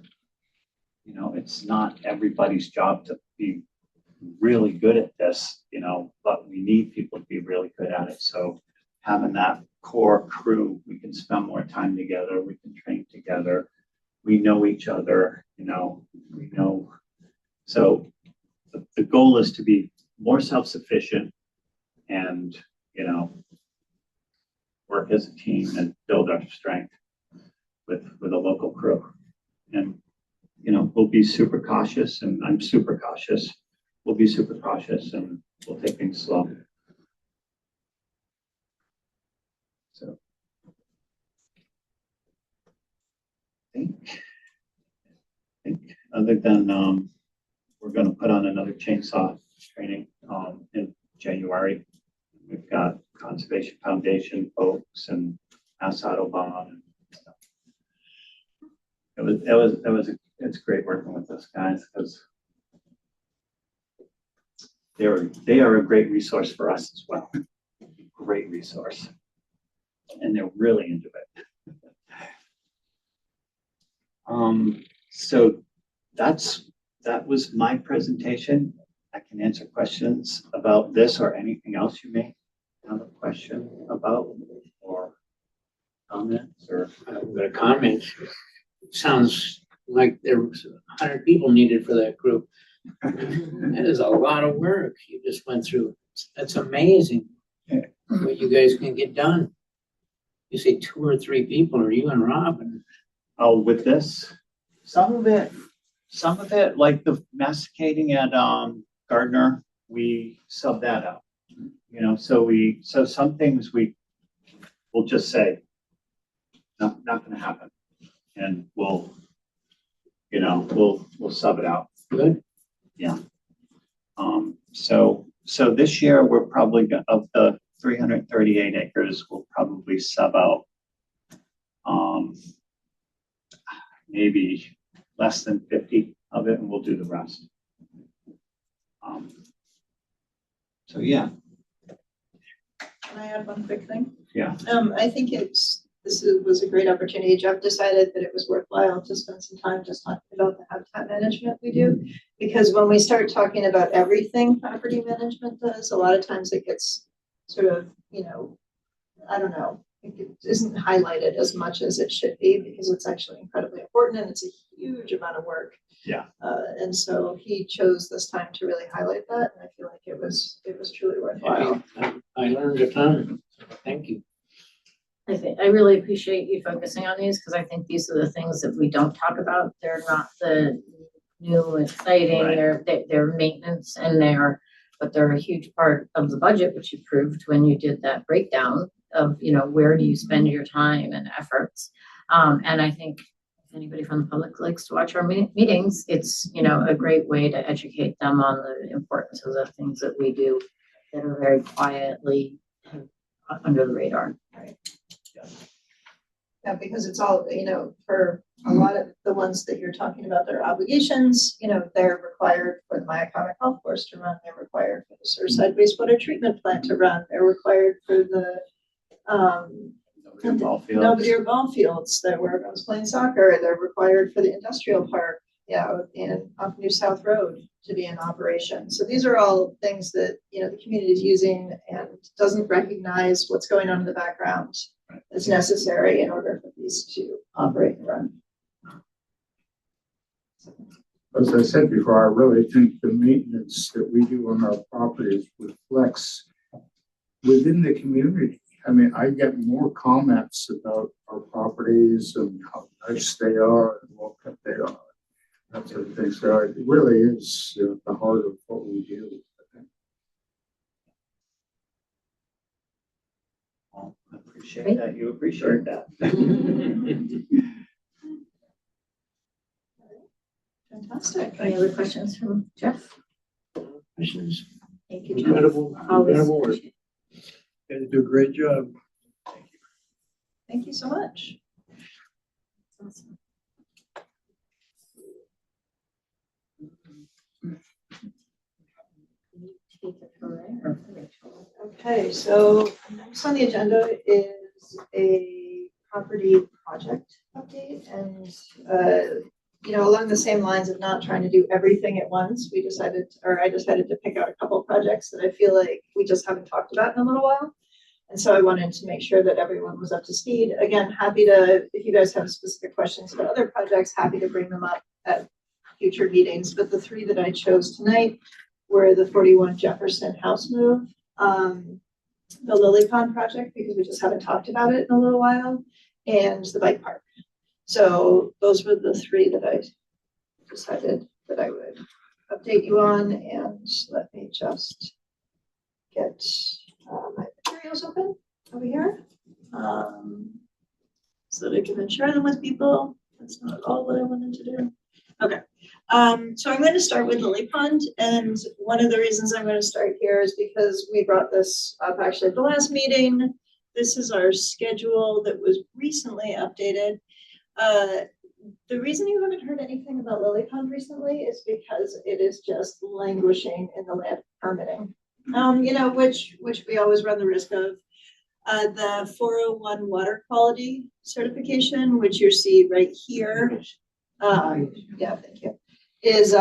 Speaker 5: it's not everybody's job to be really good at this, but we need people to be really good at it. So having that core crew, we can spend more time together, we can train together, we know each other, we know. So the goal is to be more self-sufficient and, work as a team and build our strength with a local crew. And, we'll be super cautious, and I'm super cautious. We'll be super cautious and we'll take things slow. So I think other than, we're going to put on another chainsaw training in January. We've got Conservation Foundation folks and Mass Autobahn and stuff. It's great working with those guys because they are a great resource for us as well. Great resource. And they're really into it. So that was my presentation. I can answer questions about this or anything else you may have a question about or comments or.
Speaker 2: I've got a comment. Sounds like there was 100 people needed for that group. That is a lot of work you just went through. That's amazing what you guys can get done. You say 2 or 3 people, or you and Rob, and
Speaker 5: Oh, with this, some of it, like the masticating at Gardner, we sub that out. So some things we'll just say, not gonna happen. And we'll sub it out.
Speaker 2: good.
Speaker 5: Yeah. So this year we're probably of the 338 acres, we'll probably sub out maybe less than 50 of it, and we'll do the rest. So yeah.
Speaker 3: Can I add one quick thing?
Speaker 5: Yeah.
Speaker 3: I think was a great opportunity. Jeff decided that it was worthwhile to spend some time just talking about the habitat management we do. Because when we start talking about everything property management does, a lot of times it gets sort of, I don't know, think it isn't highlighted as much as it should be because it's actually incredibly important and it's a huge amount of work.
Speaker 5: Yeah.
Speaker 3: And so he chose this time to really highlight that, and I feel like it was truly worthwhile.
Speaker 2: I learned a ton. Thank you.
Speaker 1: I really appreciate you focusing on these because I think these are the things that we don't talk about. They're not the new exciting,
Speaker 5: Right.
Speaker 1: they're maintenance and but they're a huge part of the budget, which you proved when you did that breakdown of, where do you spend your time and efforts. And I think if anybody from the public likes to watch our meetings, it's, a great way to educate them on the importance of the things that we do that are very quietly under the radar.
Speaker 3: Yeah, because it's all, for a lot of the ones that you're talking about, their obligations, they're required for the Myakama Golf Course to run, they're required for the Surfside Wastewater Treatment Plant to run, they're required for the Belvedere ball fields that where everyone's playing soccer, they're required for the industrial park, off New South Road to be in operation. So these are all things that, the community is using and doesn't recognize what's going on in the background. It's necessary in order for these to operate and run.
Speaker 6: As I said before, I really think the maintenance that we do on our properties reflects within the community. I mean, I get more comments about our properties and how nice they are and what kept they are. That sort of thing. So it really is the heart of what we do. I think.
Speaker 5: Well, I appreciate that. You appreciate that.
Speaker 3: Fantastic.
Speaker 1: Any other questions from Jeff?
Speaker 2: Questions?
Speaker 1: Thank you, Jeff.
Speaker 2: Incredible,
Speaker 1: Always
Speaker 2: incredible work.
Speaker 1: appreciate
Speaker 4: You guys do a great job.
Speaker 3: Thank you so much.
Speaker 1: it. Awesome. Take it from there.
Speaker 3: Okay, so next on the agenda is a property project update, and along the same lines of not trying to do everything at once, I decided to pick out a couple of projects that I feel like we just haven't talked about in a little while. And so I wanted to make sure that everyone was up to speed. Again, happy to, if you guys have specific questions about other projects, happy to bring them up at future meetings. But the three that I chose tonight were the 41 Jefferson house move, the Lily Pond project, because we just haven't talked about it in a little while, and the bike park. So those were the three that I decided that I would update you on. And let me just get my materials open over here so that I can then share them with people. That's not at all what I wanted to do. Okay. So I'm going to start with Lily Pond, and one of the reasons I'm going to start here is because we brought this up actually at the last meeting. This is our schedule that was recently updated. The reason you haven't heard anything about Lily Pond recently is because it is just languishing in the land permitting, which we always run the risk of. The 401 water quality certification, which you see right here, yeah, thank you, is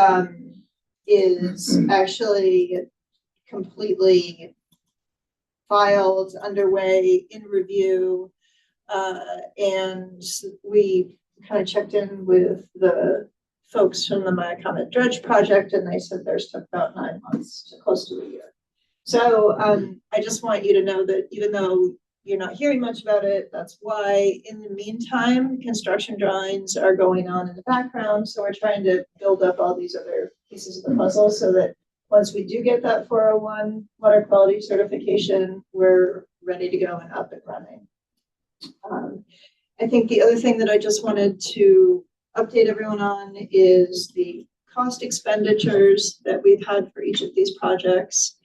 Speaker 3: actually completely filed, underway, in review. And we kind of checked in with the folks from the Myakama Dredge Project, and they said theirs took about 9 months to close to a year. So I just want you to know that even though you're not hearing much about it, that's why. In the meantime, construction drawings are going on in the background. So we're trying to build up all these other pieces of the puzzle so that once we do get that 401 water quality certification, we're ready to go and up and running. I think the other thing that I just wanted to update everyone on is the cost expenditures that we've had for each of these projects.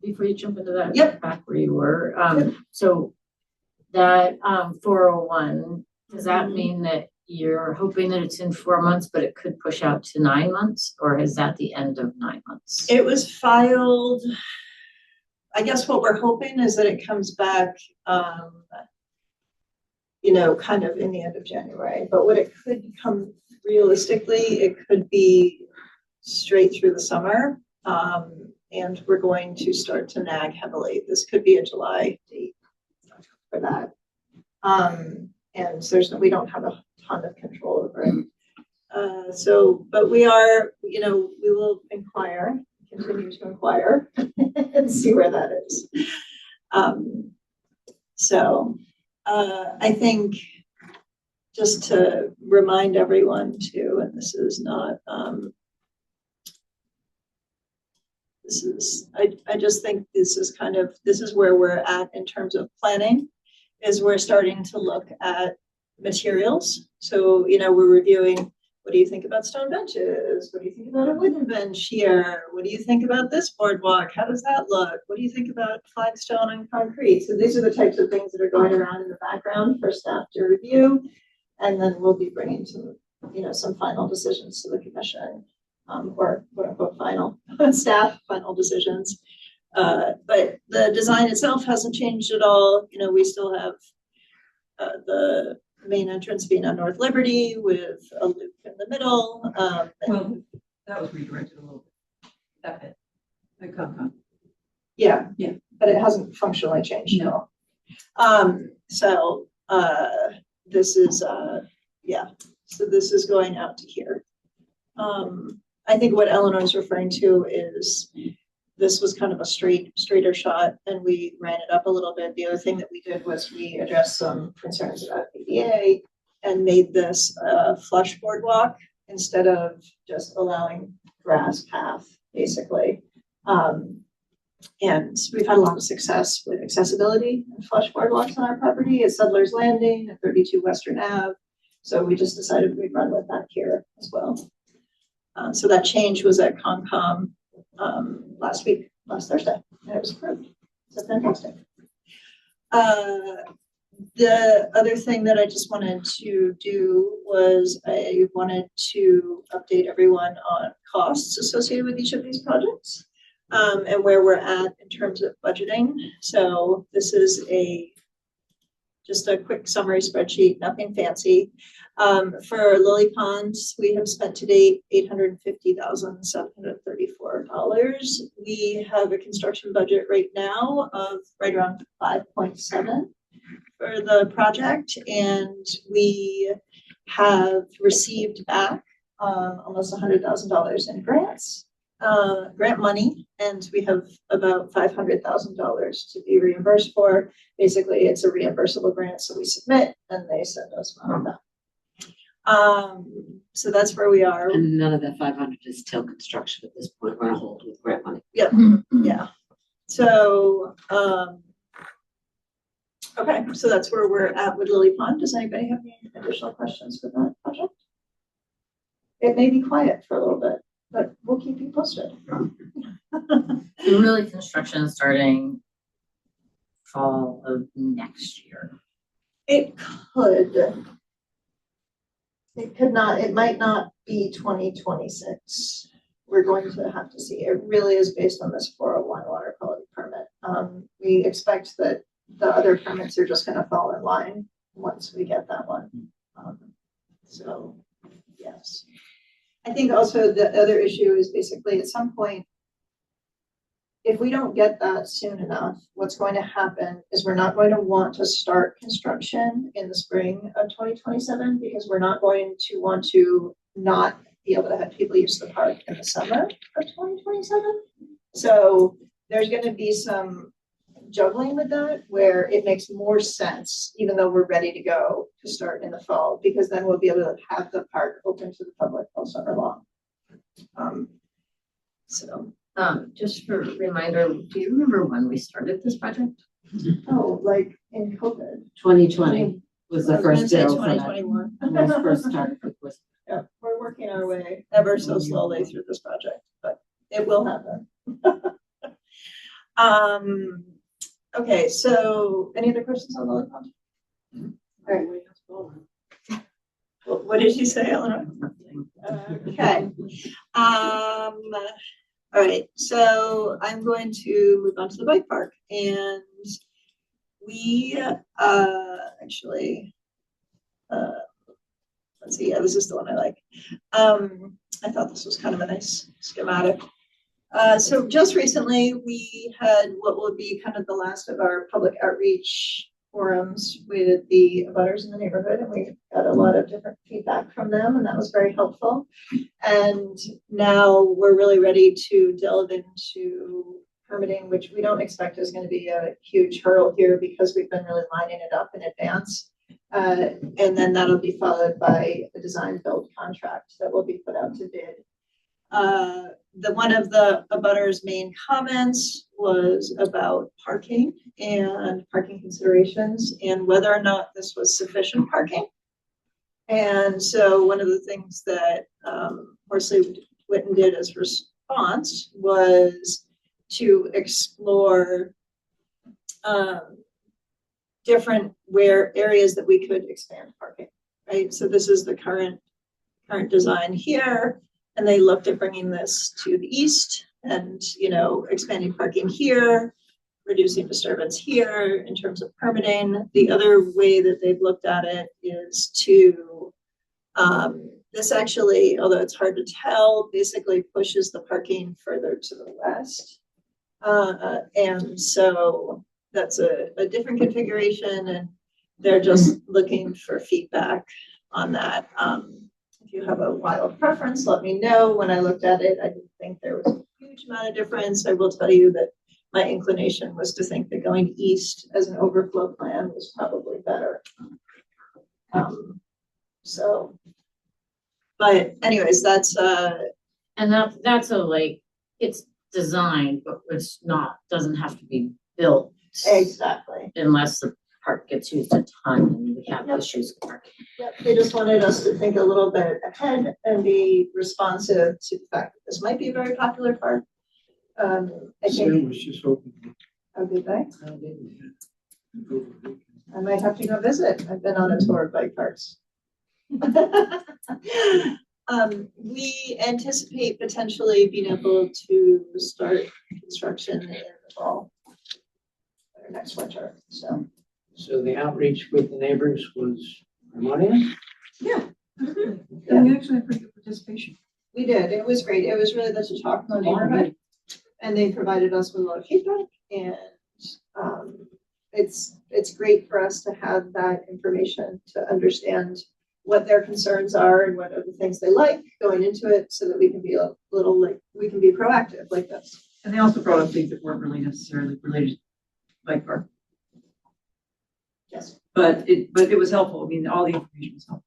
Speaker 1: Before you jump into that,
Speaker 3: Yep.
Speaker 1: back where you were,
Speaker 3: Yep.
Speaker 1: so that 401, does that
Speaker 3: Mhm.
Speaker 1: mean that you're hoping that it's in 4 months, but it could push out to 9 months, or is that the end of 9 months?
Speaker 3: It was filed, I guess what we're hoping is that it comes back, kind of in the end of January. But what it could come realistically, it could be straight through the summer. And we're going to start to nag heavily. This could be a July date. for that. And we don't have a ton of control over it. But we are, we will continue to inquire and see where that is. I think just to remind everyone too, and this is not, I just think this is where we're at in terms of planning, is we're starting to look at materials. So, we're reviewing, what do you think about stone benches? What do you think about a wooden bench here? What do you think about this boardwalk? How does that look? What do you think about flagstone and concrete? So these are the types of things that are going around in the background for staff to review. And then we'll be bringing some final decisions to the commission, or quote unquote final staff final decisions. But the design itself hasn't changed at all. We still have the main entrance being on North Liberty with a loop in the middle.
Speaker 7: Well, that was redirected a little bit. That bit, the Concom.
Speaker 3: Yeah.
Speaker 7: Yeah.
Speaker 3: But it hasn't functionally changed at all. This is so this is going out to here. I think what Eleanor's referring to is this was kind of a straighter shot, and we ran it up a little bit. The other thing that we did was we addressed some concerns about ADA and made this a flush boardwalk instead of just allowing grass path, basically. And we've had a lot of success with accessibility and flush boardwalks on our property at Settlers Landing at 32 Western Ave. So we just decided we'd run with that here as well. So that change was at Concom last Thursday, and it was approved. So fantastic. The other thing that I just wanted to do was I wanted to update everyone on costs associated with each of these projects, and where we're at in terms of budgeting. So this is just a quick summary spreadsheet, nothing fancy. For Lily Ponds, we have spent to date $850,734. We have a construction budget right now of right around 5.7 for the project, and we have received back almost $100,000 in grant money, and we have about $500,000 to be reimbursed for. Basically, it's a reimbursable grant, so we submit and they send us money back. So that's where we are.
Speaker 8: And none of that 500 is till construction at this point. We're on hold with grant money.
Speaker 3: Yep. Yeah. So, okay. So that's where we're at with Lily Pond. Does anybody have any additional questions for that project? It may be quiet for a little bit, but we'll keep you posted.
Speaker 1: And really, construction starting fall of next year.
Speaker 3: It could. It could not, it might not be 2026. We're going to have to see. It really is based on this 401 water quality permit. We expect that the other permits are just going to fall in line once we get that one. So, yes. I think also the other issue is basically at some point, if we don't get that soon enough, what's going to happen is we're not going to want to start construction in the spring of 2027 because we're not going to want to not be able to have people use the park in the summer of 2027. So there's going to be some juggling with that where it makes more sense, even though we're ready to go, to start in the fall, because then we'll be able to have the park open to the public all summer long.
Speaker 1: Just for reminder, do you remember when we started this project?
Speaker 3: Oh, like in COVID.
Speaker 8: 2020 was the first bill for that.
Speaker 3: 2021.
Speaker 8: When it first started with this.
Speaker 3: Yeah, we're working our way ever so slowly through this project, but it will happen. Okay, so any other questions on Lily Pond? All right. What did you say, Eleanor? Okay. All right, so I'm going to move on to the bike park, and we actually, let's see, yeah, this is the one I like. I thought this was kind of a nice schematic. So just recently we had what will be kind of the last of our public outreach forums with the abutters in the neighborhood, and we got a lot of different feedback from them, and that was very helpful. And now we're really ready to delve into permitting, which we don't expect is going to be a huge hurdle here because we've been really lining it up in advance. And then that'll be followed by a design build contract that will be put out to bid. One of the abutters' main comments was about parking and parking considerations and whether or not this was sufficient parking. And so one of the things that Horsley Witten did as response was to explore different areas that we could expand parking, right? So this is the current design here. And they looked at bringing this to the east and, expanding parking here, reducing disturbance here in terms of permitting. The other way that they've looked at it is to, this actually, although it's hard to tell, basically pushes the parking further to the west. And so that's a different configuration, and they're just looking for feedback on that. If you have a wild preference, let me know. When I looked at it, I didn't think there was a huge amount of difference. I will tell you that my inclination was to think that going east as an overflow plan was probably better. But anyways, that's
Speaker 1: And that's it's designed, but it's not, doesn't have to be built.
Speaker 3: exactly.
Speaker 1: Unless the park gets used a ton and we have
Speaker 3: Yep.
Speaker 1: issues with parking.
Speaker 3: Yep, they just wanted us to think a little bit ahead and be responsive to the fact that this might be a very popular park. I
Speaker 4: Sam
Speaker 3: think,
Speaker 4: was just open.
Speaker 3: a good day. I might have to go visit. I've been on a tour of bike parks. We anticipate potentially being able to start construction in the fall or next winter, so.
Speaker 2: So the outreach with the neighbors was harmonious?
Speaker 7: And we actually had pretty good participation.
Speaker 3: We did. It was great. It was really good to talk to the neighborhood. And they provided us with a lot of feedback, and it's great for us to have that information to understand what their concerns are and what are the things they like going into it, so that we can be a little we can be proactive like this.
Speaker 7: And they also brought up things that weren't really necessarily related to bike park,
Speaker 3: Yes.
Speaker 7: but it was helpful. I mean, all the information was helpful.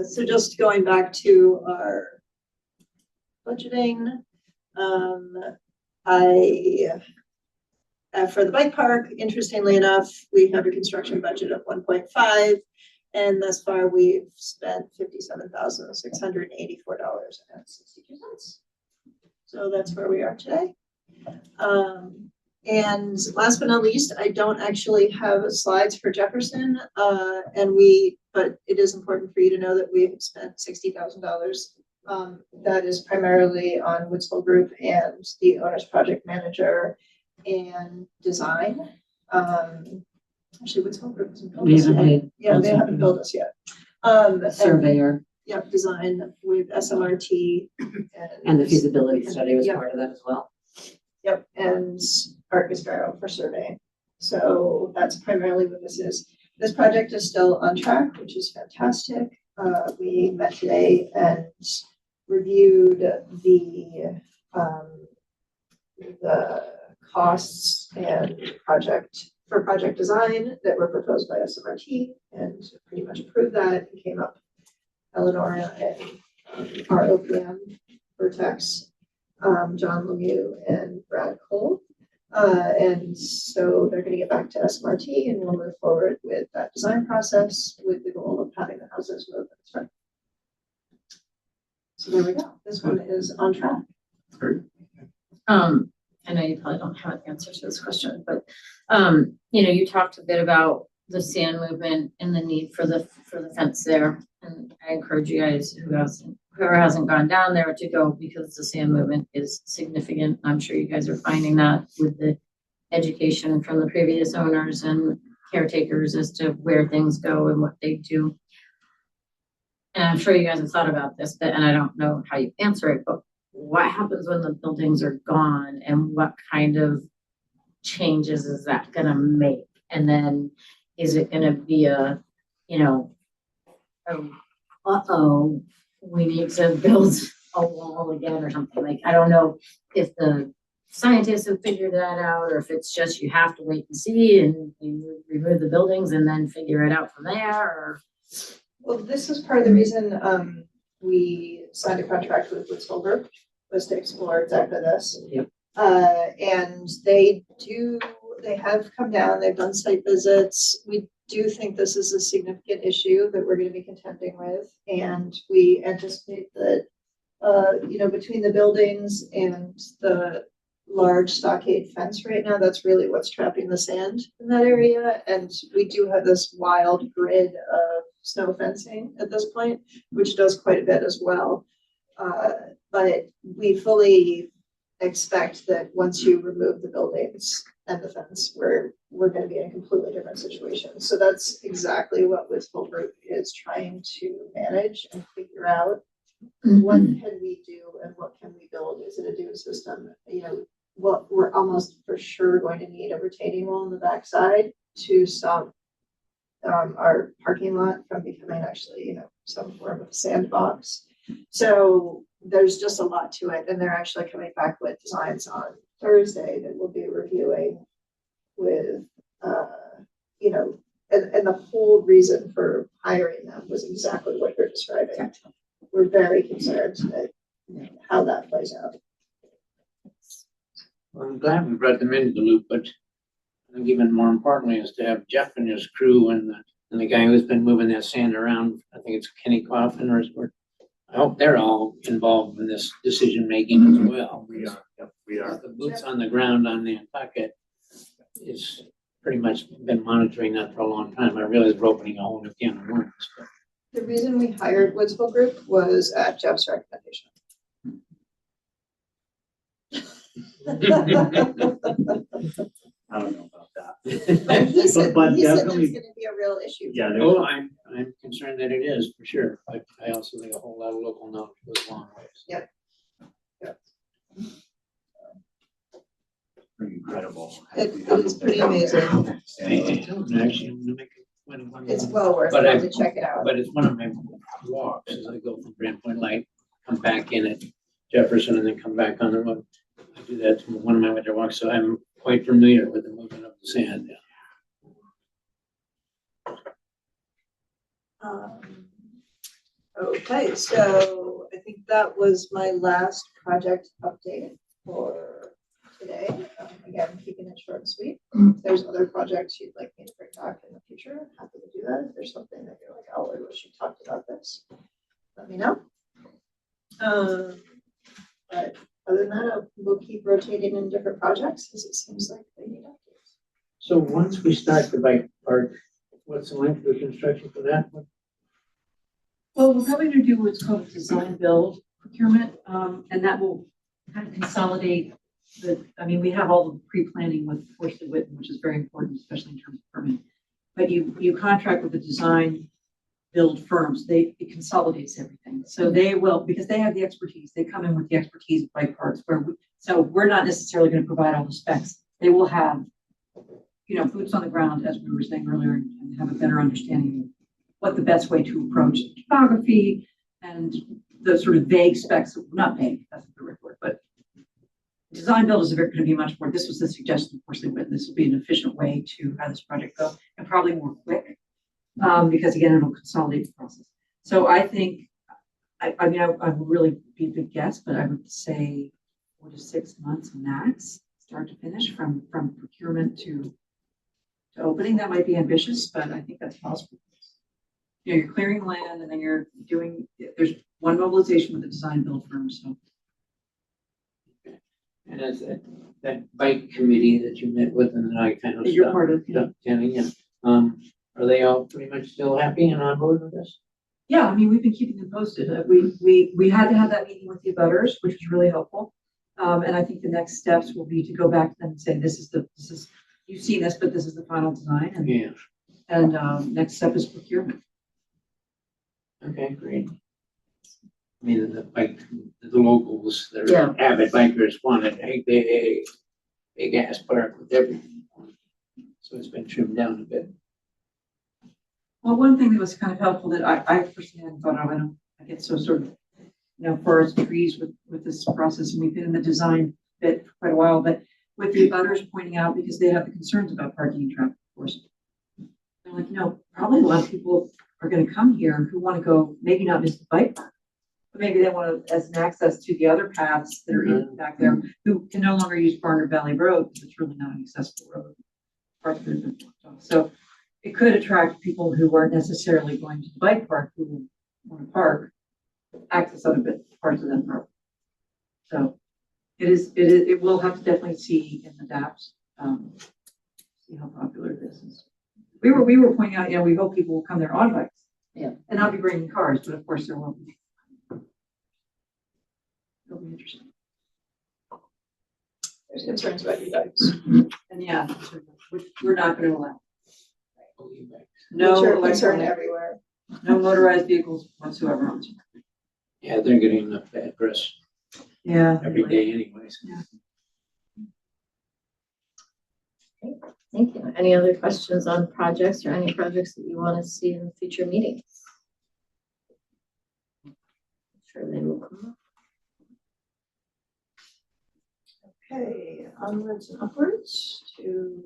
Speaker 3: So just going back to our budgeting, for the bike park, interestingly enough, we have a construction budget of 1.5, and thus far we've spent $57,684.62. So that's where we are today. And last but not least, I don't actually have slides for Jefferson, but it is important for you to know that we've spent $60,000. That is primarily on Woods Hole Group and the owner's project manager and design. Actually, Woods Hole Group hasn't built us yet. Yeah, they haven't built us yet.
Speaker 8: Surveyor
Speaker 3: Yep, design with SMRT.
Speaker 8: and the feasibility study was
Speaker 3: Yep.
Speaker 8: part of that as well.
Speaker 3: Yep, and Art Gasparro for surveying. So that's primarily what this is. This project is still on track, which is fantastic. We met today and reviewed the costs and project design that were proposed by SMRT, and pretty much approved that and came up. Eleonora and our OPM, Vertex, John Lemieux and Brad Cole. And so they're going to get back to SMRT, and we'll move forward with that design process with the goal of having the houses move in spring. So there we go. This one is on track.
Speaker 1: I know you probably don't have an answer to this question, but, you talked a bit about the sand movement and the need for the fence there. And I encourage you guys whoever hasn't gone down there to go, because the sand movement is significant. I'm sure you guys are finding that with the education from the previous owners and caretakers as to where things go and what they do. And I'm sure you guys have thought about this, and I don't know how you answer it, but what happens when the buildings are gone, and what kind of changes is that gonna make? And then is it gonna be a, you know, we need to build a wall again or something, like, I don't know if the scientists have figured that out, or if it's just you have to wait and see and you remove the buildings and then figure it out from there, or.
Speaker 3: Well, this is part of the reason, we signed a contract with Woods Hole was to explore exactly this.
Speaker 1: Yep.
Speaker 3: And they have come down, they've done site visits. We do think this is a significant issue that we're gonna be contending with. And we anticipate that, between the buildings and the large stockade fence right now, that's really what's trapping the sand in that area. And we do have this wild grid of snow fencing at this point, which does quite a bit as well. But we fully expect that once you remove the buildings and the fence, we're going to be in a completely different situation. So that's exactly what Woods Hole Group is trying to manage and figure out. What can we do and what can we build? Is it a dune system? What we're almost for sure going to need a retaining wall on the backside to stop our parking lot from becoming actually, some form of sandbox. So there's just a lot to it. And they're actually coming back with designs on Thursday that we'll be reviewing with, and the whole reason for hiring them was exactly what you're describing. We're very concerned that how that plays out.
Speaker 2: Well, I'm glad we brought them into the loop, but I think even more importantly is to have Jeff and his crew and the guy who's been moving that sand around. I think it's Kenny Coffin or his work. I hope they're all involved in this decision making as well.
Speaker 5: We are, yep, we are.
Speaker 2: The boots on the ground on Nantucket is pretty much been monitoring that for a long time. I realize we're opening a whole new can of worms.
Speaker 3: The reason we hired Woods Hole Group was at Jeff's recommendation.
Speaker 5: I don't know about that.
Speaker 3: But he said
Speaker 5: But
Speaker 3: there's
Speaker 5: definitely-
Speaker 3: gonna be a real issue.
Speaker 5: Yeah,
Speaker 2: Oh, I'm concerned that it is for sure. But I also think a whole lot of local knowledge goes a long ways.
Speaker 3: Yep.
Speaker 5: pretty incredible.
Speaker 3: It is pretty amazing.
Speaker 2: Actually, I'm gonna make one.
Speaker 3: It's well worth
Speaker 2: But
Speaker 3: it to check it out.
Speaker 2: But it's one of my walks as I go from Grand Point Light, come back in at Jefferson and then come back on the road. I do that to one of my winter walks, so I'm quite familiar with the movement of the sand.
Speaker 3: Okay, so I think that was my last project update for today. Again, keeping it short and sweet. If there's other projects you'd like me to bring back in the future, happy to do that. If there's something that you're like, oh, I wish you talked about this, let me know. But other than that, we'll keep rotating in different projects because it seems like they need updates.
Speaker 2: So once we start the bike park, what's the length of the construction for that one?
Speaker 7: Well, we're probably gonna do what's called a design build procurement, and that will kind of consolidate we have all the pre-planning with Forster Whitten, which is very important, especially in terms of permitting. But you contract with the design build firms, it consolidates everything. So they will, because they have the expertise, they come in with the expertise of bike parks so we're not necessarily going to provide all the specs. They will have, boots on the ground, as we were saying earlier, and have a better understanding of what the best way to approach topography and the sort of vague specs, not vague, that's the right word, but design build is going to be much more, this was the suggestion, of course, this will be an efficient way to have this project go and probably more quick. Because again, it'll consolidate the process. So I think, I would really be a big guess, but I would say 4 to 6 months max, start to finish from procurement to opening. That might be ambitious, but I think that's possible. You're clearing land and then you're there's one mobilization with the design build firm, so.
Speaker 2: And as that bike committee that you met with and I kind of.
Speaker 7: You're part of,
Speaker 2: Are they all pretty much still happy and on board with this?
Speaker 7: Yeah, we've been keeping them posted. We had to have that meeting with the abutters, which was really helpful. And I think the next steps will be to go back to them and say, this is you've seen this, but this is the final design. And,
Speaker 2: Yeah.
Speaker 7: And next step is procurement.
Speaker 2: Okay, great. The locals, the avid bikers wanted, hey, big ass park with everything. So it's been trimmed down a bit.
Speaker 7: Well, one thing that was kind of helpful that I personally hadn't thought of, I get so sort of, forest trees with this process, and we've been in the design bit for quite a while, but with the abutters pointing out, because they have the concerns about parking and traffic, of course. They're like, probably a lot of people are gonna come here who wanna go, maybe not miss the bike park, but maybe they want to, as an access to the other paths that are in back there, who can no longer use Barnard Valley Road, because it's really not an accessible road. Parts of it have been blocked off. So it could attract people who aren't necessarily going to the bike park, who want to park, access other parts of that park. So it will have to definitely see in the DAPS, see how popular it is. We were pointing out, we hope people will come there on bikes.
Speaker 1: Yeah.
Speaker 7: And not be bringing cars, but of course there will be. It'll be interesting.
Speaker 3: There's concerns about you guys.
Speaker 7: And yeah, which we're not going to allow.
Speaker 3: No,
Speaker 7: No
Speaker 3: concern
Speaker 7: electronic,
Speaker 3: everywhere.
Speaker 7: no motorized vehicles whatsoever on street.
Speaker 2: Yeah, they're getting enough bad press
Speaker 7: Yeah.
Speaker 2: every day anyways.
Speaker 1: Thank you. Any other questions on projects or any projects that you want to see in future meetings? I'm sure they will come up.
Speaker 3: Okay, onwards and upwards to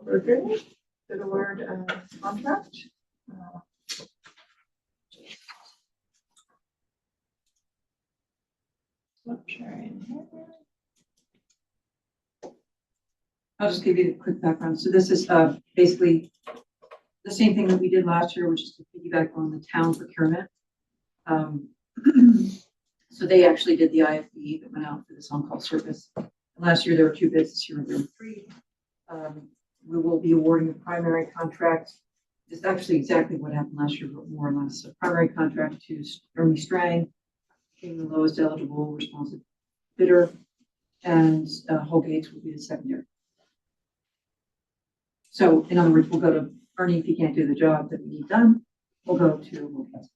Speaker 3: Burger, to the word contract. Stop sharing here.
Speaker 7: I'll just give you a quick background. So this is basically the same thing that we did last year, which is to piggyback on the town procurement. So they actually did the IFB that went out for this on-call service. And last year there were 2 bids, this year there were 3. We will be awarding a primary contract. It's actually exactly what happened last year, but more or less. A primary contract to Ernie Strang, being the lowest eligible responsive bidder, and Whole Gates will be the secondary. So in other words, we'll go to Ernie if he can't do the job that we need done. We'll go to Whole Gates.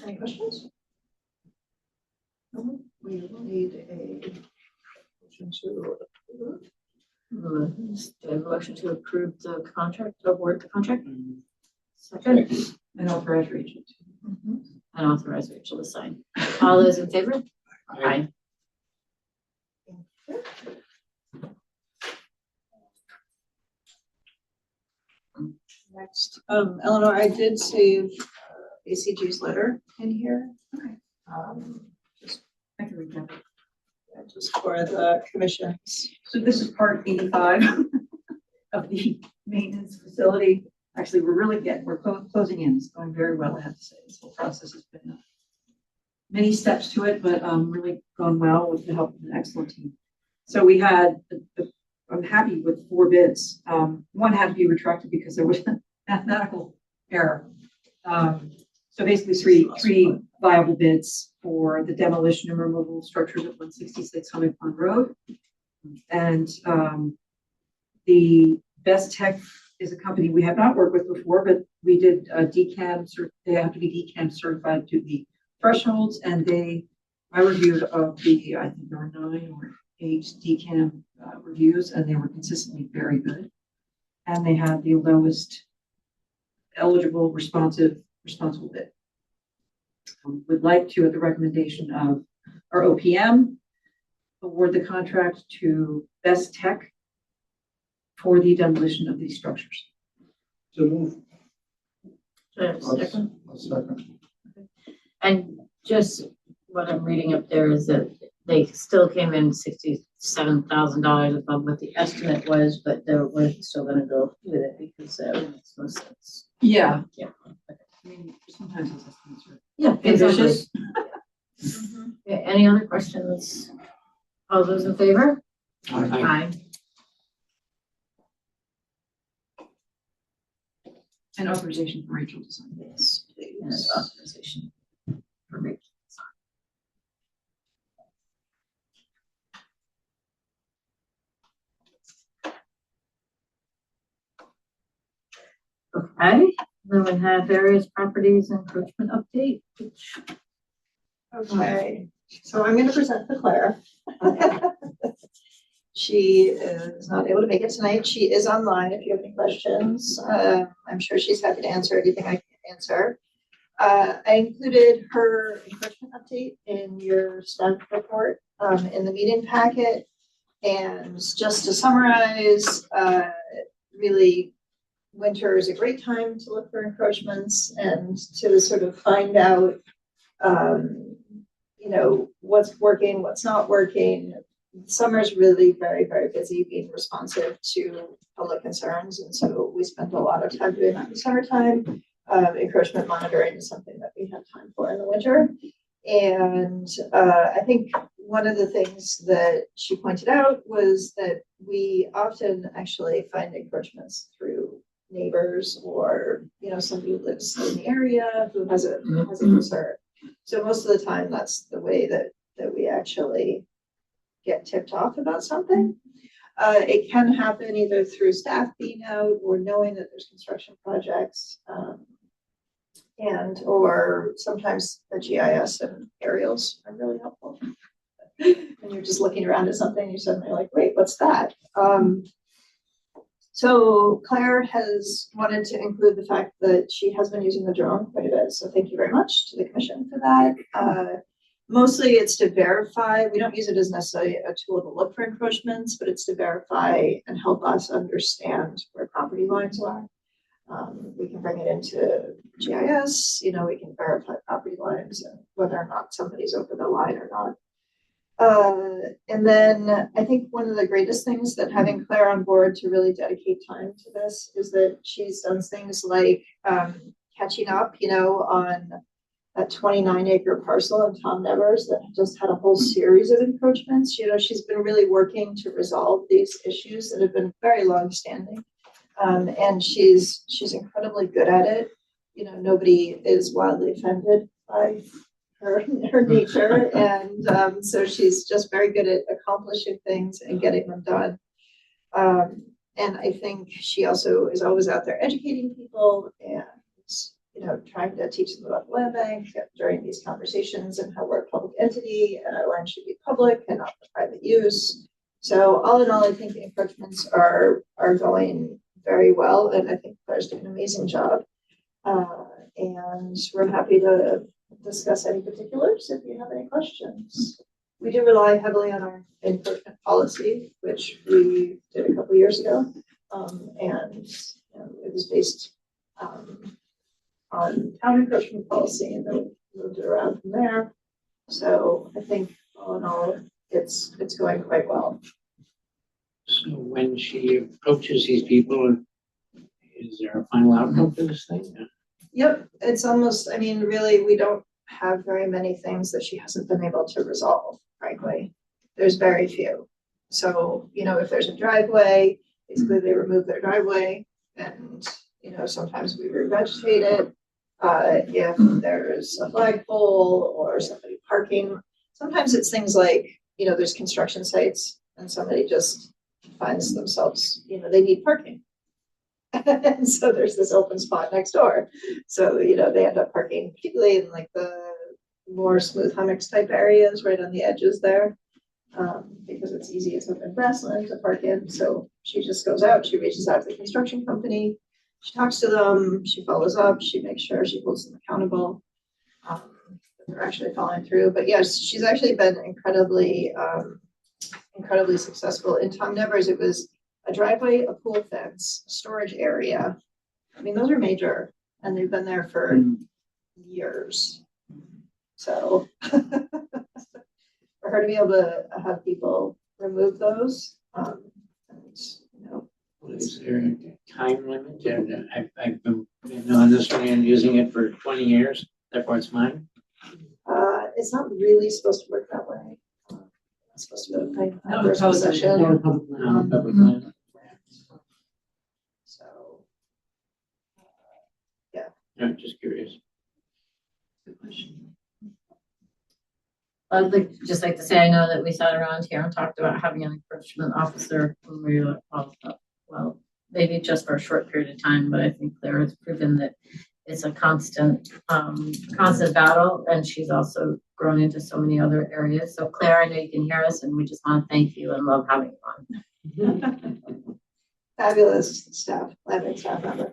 Speaker 3: Any questions? No, we will need a motion to approve.
Speaker 1: Do I have a motion to approve the contract, award the contract? Second.
Speaker 7: And authorize Rachel to.
Speaker 1: And authorize Rachel to sign. All those in favor? Aye.
Speaker 3: Next, Eleanor, I did save ACG's letter in here.
Speaker 7: Okay.
Speaker 3: Just,
Speaker 7: I can read that.
Speaker 3: yeah, just for the commissions.
Speaker 7: So this is part 85 of the maintenance facility. Actually, we're closing in. It's going very well, I have to say. This whole process has been many steps to it, but really gone well with the help of an excellent team. So we had, I'm happy with 4 bids. One had to be retracted because there was a mathematical error. So basically 3 viable bids for the demolition and removal of structures at 166 Humming Pond Road. And the Best Tech is a company we have not worked with before, but we did DCAM, they have to be DCAM certified to the thresholds, and I reviewed of the, I think there were 9 or 8 DCAM reviews, and they were consistently very good. And they had the lowest eligible, responsible bid. Would like to, at the recommendation of our OPM, award the contract to Best Tech for the demolition of these structures.
Speaker 4: So move.
Speaker 1: Second.
Speaker 6: A second.
Speaker 1: And just what I'm reading up there is that they still came in $67,000 above what the estimate was, but we're still going to go with it because that makes no sense.
Speaker 7: Yeah.
Speaker 1: Yeah.
Speaker 7: I mean, sometimes those estimates are
Speaker 1: Yeah,
Speaker 7: ambitious.
Speaker 1: Okay, any other questions? All those in favor?
Speaker 2: Aye.
Speaker 7: And authorization for Rachel to sign.
Speaker 3: Yes,
Speaker 1: And
Speaker 3: please.
Speaker 1: authorization for Rachel. Okay, then we have various properties encroachment update, which
Speaker 3: Okay, So I'm going to present for Claire. She is not able to make it tonight. She is online if you have any questions. I'm sure she's happy to answer anything I can answer. I included her encroachment update in your staff report in the meeting packet. And just to summarize, really, winter is a great time to look for encroachments and to sort of find out, what's working, what's not working. Summer is really very, very busy being responsive to public concerns. And so we spend a lot of time doing that in the summertime. Encroachment monitoring is something that we have time for in the winter. And I think one of the things that she pointed out was that we often actually find encroachments through neighbors or, somebody who lives in the area who has a concern. So most of the time, that's the way that we actually get tipped off about something. It can happen either through staff being out or knowing that there's construction projects, or sometimes the GIS and aerials are really helpful. When you're just looking around at something, you're suddenly like, wait, what's that? So Claire has wanted to include the fact that she has been using the drone quite a bit. So thank you very much to the commission for that. Mostly it's to verify. We don't use it as necessarily a tool to look for encroachments, but it's to verify and help us understand where property lines are. We can bring it into GIS, we can verify property lines and whether or not somebody's over the line or not. And then I think one of the greatest things that having Claire on board to really dedicate time to this is that she's done things like catching up, on that 29-acre parcel in Tom Nevers that just had a whole series of encroachments. She's been really working to resolve these issues that have been very long-standing. And she's incredibly good at it. Nobody is wildly offended by her nature. And so she's just very good at accomplishing things and getting them done. And I think she also is always out there educating people and, trying to teach them about the land bank during these conversations and how we're a public entity and our land should be public and not for private use. So all in all, I think the encroachments are going very well. And I think Claire's doing an amazing job. And we're happy to discuss any particulars if you have any questions. We do rely heavily on our encroachment policy, which we did a couple of years ago. And it was based on town encroachment policy, and then we moved it around from there. So I think all in all, it's going quite well.
Speaker 2: So when she approaches these people, is there a final outcome for this thing?
Speaker 3: Yep, it's almost, really, we don't have very many things that she hasn't been able to resolve, frankly. There's very few. So, if there's a driveway, basically they remove their driveway and, sometimes we revegetate it. If there's a flagpole or somebody parking, sometimes it's things like, there's construction sites and somebody just finds themselves, they need parking. And so there's this open spot next door. So, they end up parking, particularly in like the more smooth hummocks type areas right on the edges there, because it's easy as open grassland to park in. So she just goes out, she reaches out to the construction company, she talks to them, she follows up, she makes sure she holds them accountable. That they're actually following through. But yes, she's actually been incredibly successful. In Tom Nevers, it was a driveway, a pool fence, a storage area. Those are major, and they've been there for years. So for her to be able to have people remove those,
Speaker 2: Is there a time limit? I've been on this land using it for 20 years, therefore it's mine.
Speaker 3: it's not really supposed to work that way. It's supposed to be a
Speaker 7: No,
Speaker 3: first
Speaker 7: totally.
Speaker 3: possession.
Speaker 2: No, public land.
Speaker 3: So
Speaker 2: I'm just curious.
Speaker 7: Good question.
Speaker 1: I'd just like to say, I know that we sat around here and talked about having an encroachment officer when we were, well, maybe just for a short period of time, but I think Claire has proven that it's a constant battle, and she's also grown into so many other areas. So Claire, I know you can hear us and we just want to thank you and love having you on.
Speaker 3: Fabulous staff, lab staff member.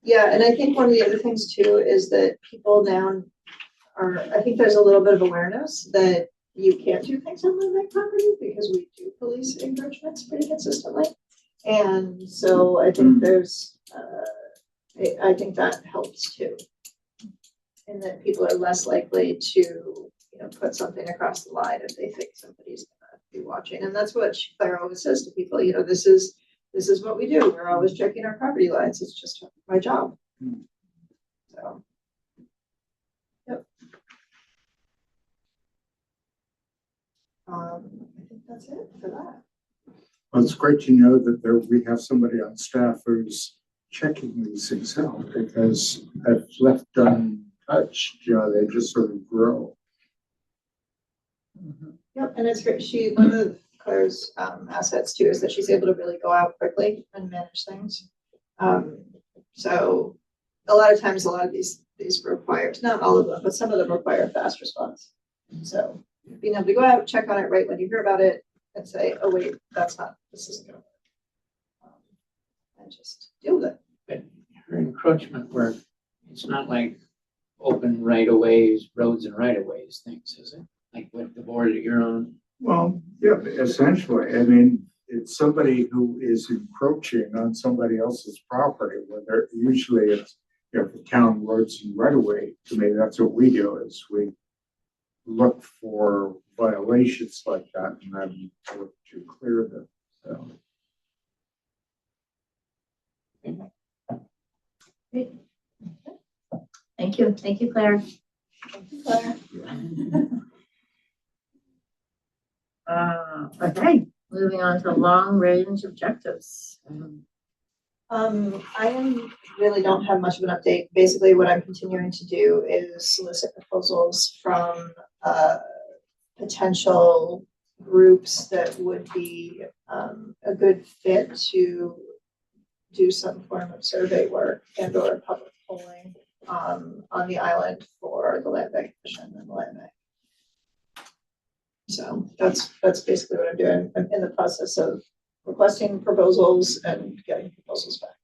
Speaker 3: Yeah, and I think one of the other things too is that people now I think there's a little bit of awareness that you can't do things on landmark property because we do police encroachments pretty consistently. And so I think there's, I think that helps too. And that people are less likely to, put something across the line if they think somebody's gonna be watching. And that's what Claire always says to people, this is what we do. We're always checking our property lines. It's just my job. So. Yep. I think that's it for that.
Speaker 6: Well, it's great to know that we have somebody on staff who's checking these things out, because if left untouched, they just sort of grow.
Speaker 3: Yep, and it's great. One of Claire's assets too is that she's able to really go out quickly and manage things. So a lot of times, a lot of these require, not all of them, but some of them require fast response. So being able to go out, check on it right when you hear about it, and say, oh wait, this isn't gonna work. And just deal with it.
Speaker 2: But her encroachment work, it's not like open right-of-ways, roads and right-of-ways things, is it? Like with the board that you're on?
Speaker 6: Well, yeah, essentially. I mean, it's somebody who is encroaching on somebody else's property, whether usually it's, the town roads and right of way. To me, that's what we do, is we look for violations like that and then work to clear them. So.
Speaker 1: Great. Thank you. Thank you, Claire.
Speaker 3: Thank you, Claire.
Speaker 1: Okay, moving on to long range objectives.
Speaker 3: I really don't have much of an update. Basically, what I'm continuing to do is solicit proposals from potential groups that would be a good fit to do some form of survey work and or public polling on the island for the Land Bank Commission and the Land Bank. So that's basically what I'm doing. I'm in the process of requesting proposals and getting proposals back.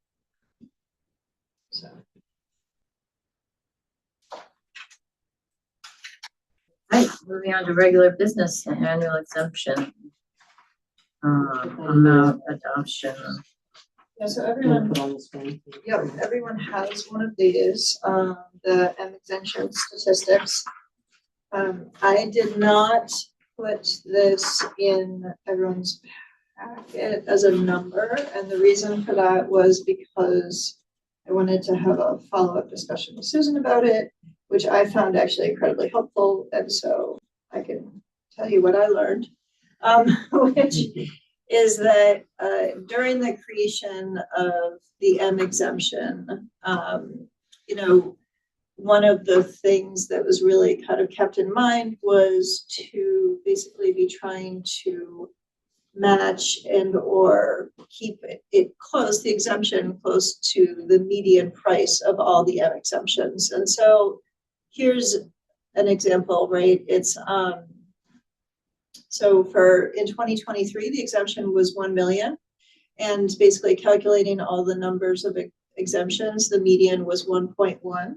Speaker 3: So.
Speaker 1: Right, moving on to regular business, the annual exemption. Amount adoption.
Speaker 3: Yeah, so everyone has one of these, the M exemption statistics. I did not put this in everyone's packet as a number, and the reason for that was because I wanted to have a follow-up discussion with Susan about it, which I found actually incredibly helpful, and so I can tell you what I learned, which is that during the creation of the M exemption, one of the things that was really kind of kept in mind was to basically be trying to match and or keep it close, the exemption close to the median price of all the M exemptions. And so here's an example, right? It's so in 2023, the exemption was 1 million, and basically calculating all the numbers of exemptions, the median was 1.1.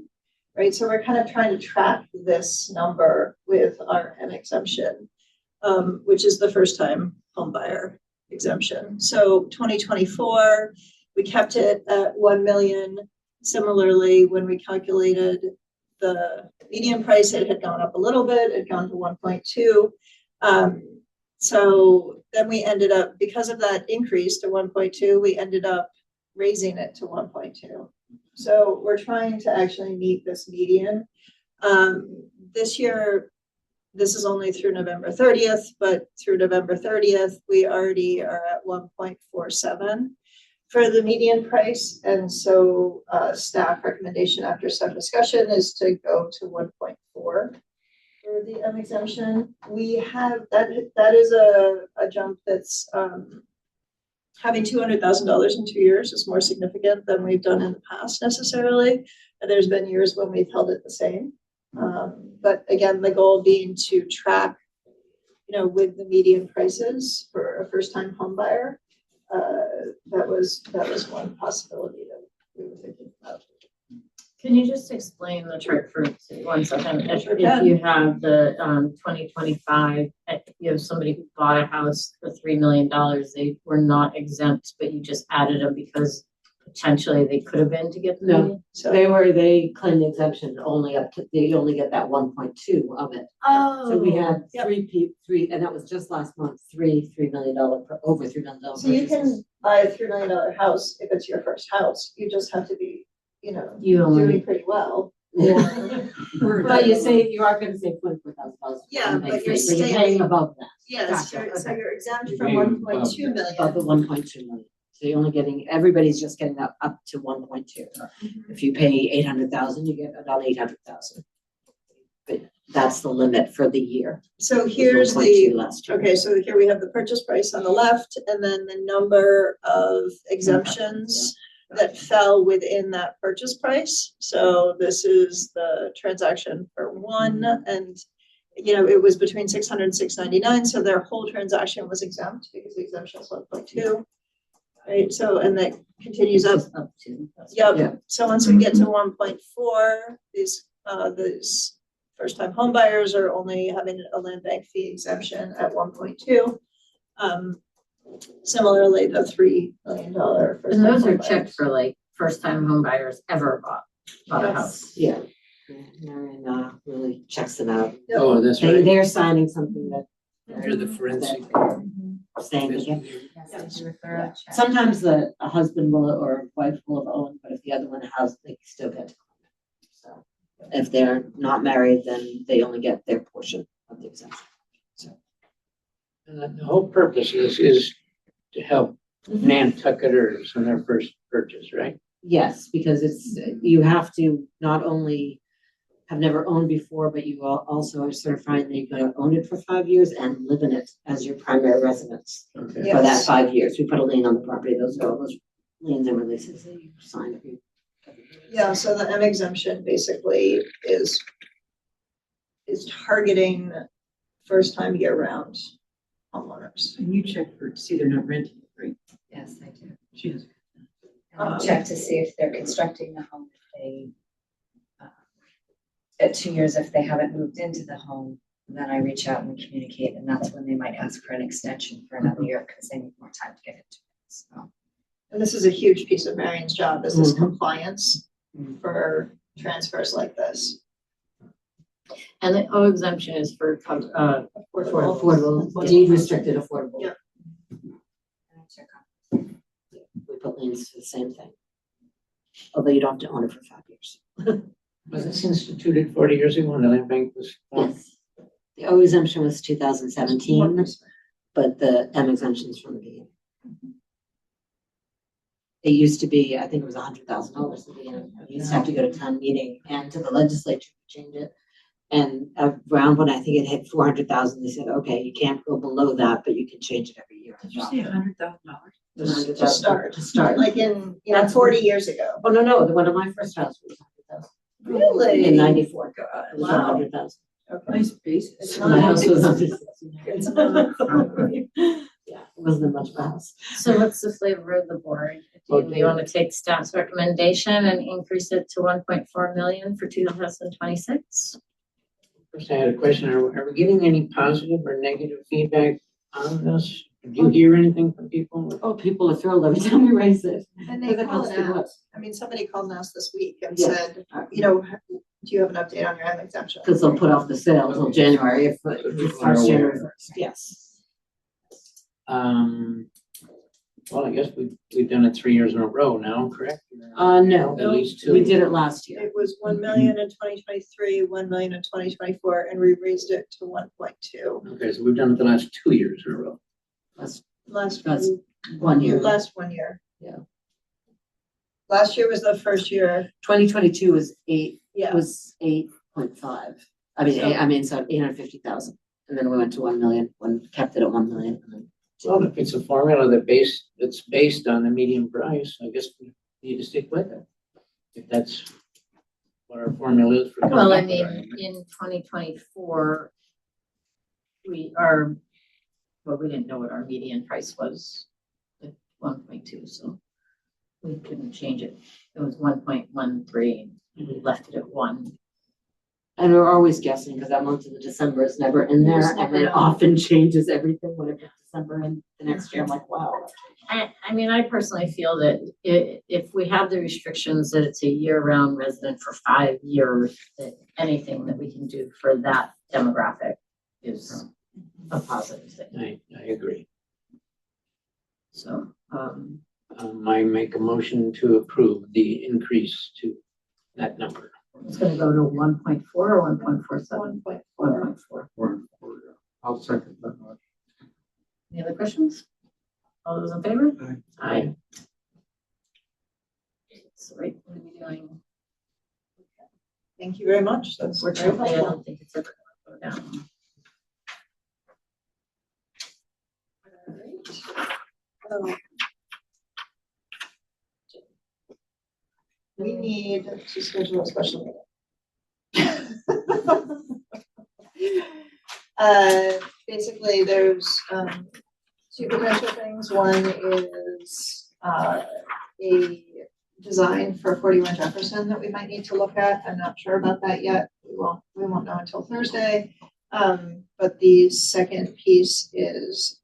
Speaker 3: Right, so we're kind of trying to track this number with our M exemption, which is the first time home buyer exemption. So 2024, we kept it at 1 million. Similarly, when we calculated the median price, it had gone up a little bit, it had gone to 1.2. So then we ended up, because of that increase to 1.2, we ended up raising it to 1.2. So we're trying to actually meet this median. This year, this is only through November 30th, but through November 30th, we already are at 1.47 for the median price. And so staff recommendation after some discussion is to go to 1.4 for the M exemption. We have, that is a jump that's, having $200,000 in 2 years is more significant than we've done in the past necessarily. And there's been years when we've held it the same. But again, the goal being to track, with the median prices for a first-time home buyer. That was one possibility that we were thinking about.
Speaker 1: Can you just explain the chart for 1 second?
Speaker 3: Sure
Speaker 1: If
Speaker 3: can.
Speaker 1: you have the 2025, you have somebody who bought a house for $3 million, they were not exempt, but you just added them because potentially they could have been to get the
Speaker 8: No.
Speaker 1: median?
Speaker 3: So,
Speaker 8: They claimed the exemption only up to, they only get that 1.2 of it.
Speaker 1: Oh.
Speaker 8: So we had
Speaker 3: Yep.
Speaker 8: three, and that was just last month, $3 million, over $3 million.
Speaker 3: so you can buy a $3 million house if it's your first house. You just have to be,
Speaker 1: You only,
Speaker 3: doing pretty well.
Speaker 8: But you are gonna save $24,000.
Speaker 3: Yeah, but you're
Speaker 8: So you're
Speaker 3: saving-
Speaker 8: paying above that,
Speaker 3: Yes,
Speaker 8: Gotcha,
Speaker 3: so you're exempt
Speaker 2: You're
Speaker 3: from
Speaker 2: paying
Speaker 3: 1.2
Speaker 8: above the
Speaker 3: million.
Speaker 8: 1.2 million. So you're only getting, everybody's just getting up to 1.2. If you pay 800,000, you get about 800,000. But that's the limit for the year.
Speaker 3: So
Speaker 8: It was
Speaker 3: here's
Speaker 8: 1.2
Speaker 3: the,
Speaker 8: last year.
Speaker 3: okay, so here we have the purchase price on the left and then the number of exemptions that fell within that purchase price. So this is the transaction for one, and it was between 600 and 699, so their whole transaction was exempt because the exemption is 1.2. Right, so, and that continues up.
Speaker 1: just up to.
Speaker 8: Yeah.
Speaker 3: Yep, so once we get to 1.4, these first-time home buyers are only having a land bank fee exemption at 1.2. Similarly, the $3 million.
Speaker 1: And those are checked for like first-time home buyers ever bought a
Speaker 3: Yes.
Speaker 1: house.
Speaker 8: Yeah. Marion really checks them out.
Speaker 2: Oh, that's right.
Speaker 8: They're signing something that.
Speaker 2: You're the forensic.
Speaker 8: Saying again.
Speaker 1: Yes, they do a thorough check.
Speaker 8: Sometimes a husband will or a wife will have owned, but if the other one has, they still get to comment. So if they're not married, then they only get their portion of the exemption.
Speaker 2: And the whole purpose is to help Nantucketers in their first purchase, right?
Speaker 8: Yes, because you have to not only have never owned before, but you also are certifying that you're gonna own it for 5 years and live in it as your primary residence
Speaker 2: Okay.
Speaker 3: Yeah.
Speaker 8: for that
Speaker 3: Yes.
Speaker 8: 5 years. We put a lien on the property. Those are all those liens and releases that you sign every.
Speaker 3: Yeah, so the M exemption basically is targeting first-time year-round homeowners.
Speaker 7: And you check to see they're not renting, right?
Speaker 8: Yes, I do.
Speaker 7: She has.
Speaker 9: Check to see if they're constructing the home, if they, at 2 years, if they haven't moved into the home, then I reach out and we communicate, and that's when they might ask for an extension for another year, because they need more time to get into it, so.
Speaker 3: And this is a huge piece of Marion's job, is this
Speaker 8: Mhm.
Speaker 3: compliance for transfers like this.
Speaker 1: And the O exemption is for,
Speaker 8: Affordable, deed restricted affordable.
Speaker 3: Yeah.
Speaker 9: Check on-
Speaker 8: We put liens to the same thing. Although you don't have to own it for 5 years.
Speaker 2: Was this instituted 40 years ago when the land bank was formed?
Speaker 8: Yes. The O exemption was 2017, but the M exemption is from the beginning. It used to be, I think it was $100,000 at the beginning. You used to have to go to town meeting and to the legislature to change it. And around when I think it hit 400,000, they said, okay, you can't go below that, but you can change it every year.
Speaker 7: Did you say $100,000?
Speaker 3: To start.
Speaker 8: To start.
Speaker 3: Like in,
Speaker 8: That's
Speaker 3: 40 years ago.
Speaker 8: Oh, no, the one of my first house was 100,000.
Speaker 3: Really?
Speaker 8: In 94.
Speaker 3: God,
Speaker 8: It was
Speaker 3: wow.
Speaker 8: 100,000.
Speaker 3: Okay.
Speaker 7: Nice basis.
Speaker 3: It's
Speaker 8: My house was under
Speaker 3: It's
Speaker 8: 69. Yeah, it wasn't much of a house.
Speaker 1: So what's the flavor of the board? Do we want to take staff's recommendation and increase it to 1.4 million for 2026?
Speaker 2: First, I had a question. Are we getting any positive or negative feedback on this? Do you hear anything from people?
Speaker 8: Oh, people are thrilled every time we raise it.
Speaker 3: And they
Speaker 8: Because it
Speaker 3: call
Speaker 8: helps
Speaker 3: it
Speaker 8: people
Speaker 3: out.
Speaker 8: out.
Speaker 3: I mean, somebody called us this week and
Speaker 8: Yes.
Speaker 3: said, do you have an update on your M exemption?
Speaker 8: Because they'll put off the sale until January if first January 1st, yes.
Speaker 2: Well, I guess we've done it 3 years in a row now, correct?
Speaker 8: No,
Speaker 2: At least two.
Speaker 8: we did it last year.
Speaker 3: It was 1 million in 2023, 1 million in 2024, and we raised it to 1.2
Speaker 2: Okay, so we've done it the last 2 years in a row.
Speaker 8: Last
Speaker 3: last
Speaker 8: That's 1 year.
Speaker 3: Last 1 year.
Speaker 8: Yeah.
Speaker 3: Last year was the first year.
Speaker 8: 2022 was
Speaker 3: Yeah.
Speaker 8: 8.5. I mean, so 850,000. And then we went to 1 million, kept it at 1 million. And then
Speaker 2: Well, if it's a formula that's based on the median price, I guess we need to stick with it. If that's what our formulas for coming
Speaker 1: Well, I
Speaker 2: up with
Speaker 1: mean,
Speaker 2: it.
Speaker 1: in 2024, we didn't know what our median price was at 1.2, so we couldn't change it. It was 1.13, and we left it at 1.
Speaker 8: And we're always guessing, because that month of December is never in
Speaker 1: You just
Speaker 8: there, and
Speaker 1: never
Speaker 8: it
Speaker 1: know.
Speaker 8: often changes everything, whatever December and the next year, I'm like, wow.
Speaker 1: I mean, I personally feel that if we have the restrictions that it's a year-round resident for 5 years, that anything that we can do for that demographic is a positive thing.
Speaker 2: I agree.
Speaker 1: So,
Speaker 2: I make a motion to approve the increase to that number.
Speaker 1: it's gonna go to 1.4 or 1.47?
Speaker 3: 1.4.
Speaker 1: 1.4.
Speaker 6: I'll second that much.
Speaker 1: Any other questions? All those in favor?
Speaker 6: Aye.
Speaker 1: Aye. So, right, what are we doing?
Speaker 3: Thank you very much. That's very
Speaker 1: Unfortunately, I
Speaker 3: helpful.
Speaker 1: don't think it's ever gonna go down.
Speaker 3: Alright. We need to schedule a special meeting. Basically, there's, two potential things. One is, a design for 41 Jefferson that we might need to look at. I'm not sure about that yet. We won't know until Thursday. But the second piece is,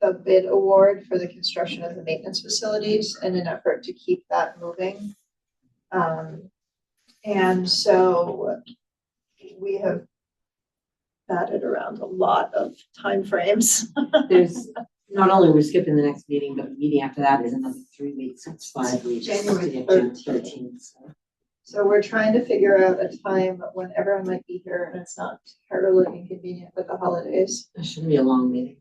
Speaker 3: a bid award for the construction of the maintenance facilities in an effort to keep that moving. And so we have batted around a lot of timeframes.
Speaker 8: There's, not only we're skipping the next meeting, but the meeting after that is another 3 weeks, it's 5 weeks.
Speaker 3: January
Speaker 8: to get June
Speaker 3: 13th.
Speaker 8: 13th, so.
Speaker 3: So we're trying to figure out a time when everyone might be here and it's not terribly inconvenient with the holidays.
Speaker 8: It shouldn't be a long meeting.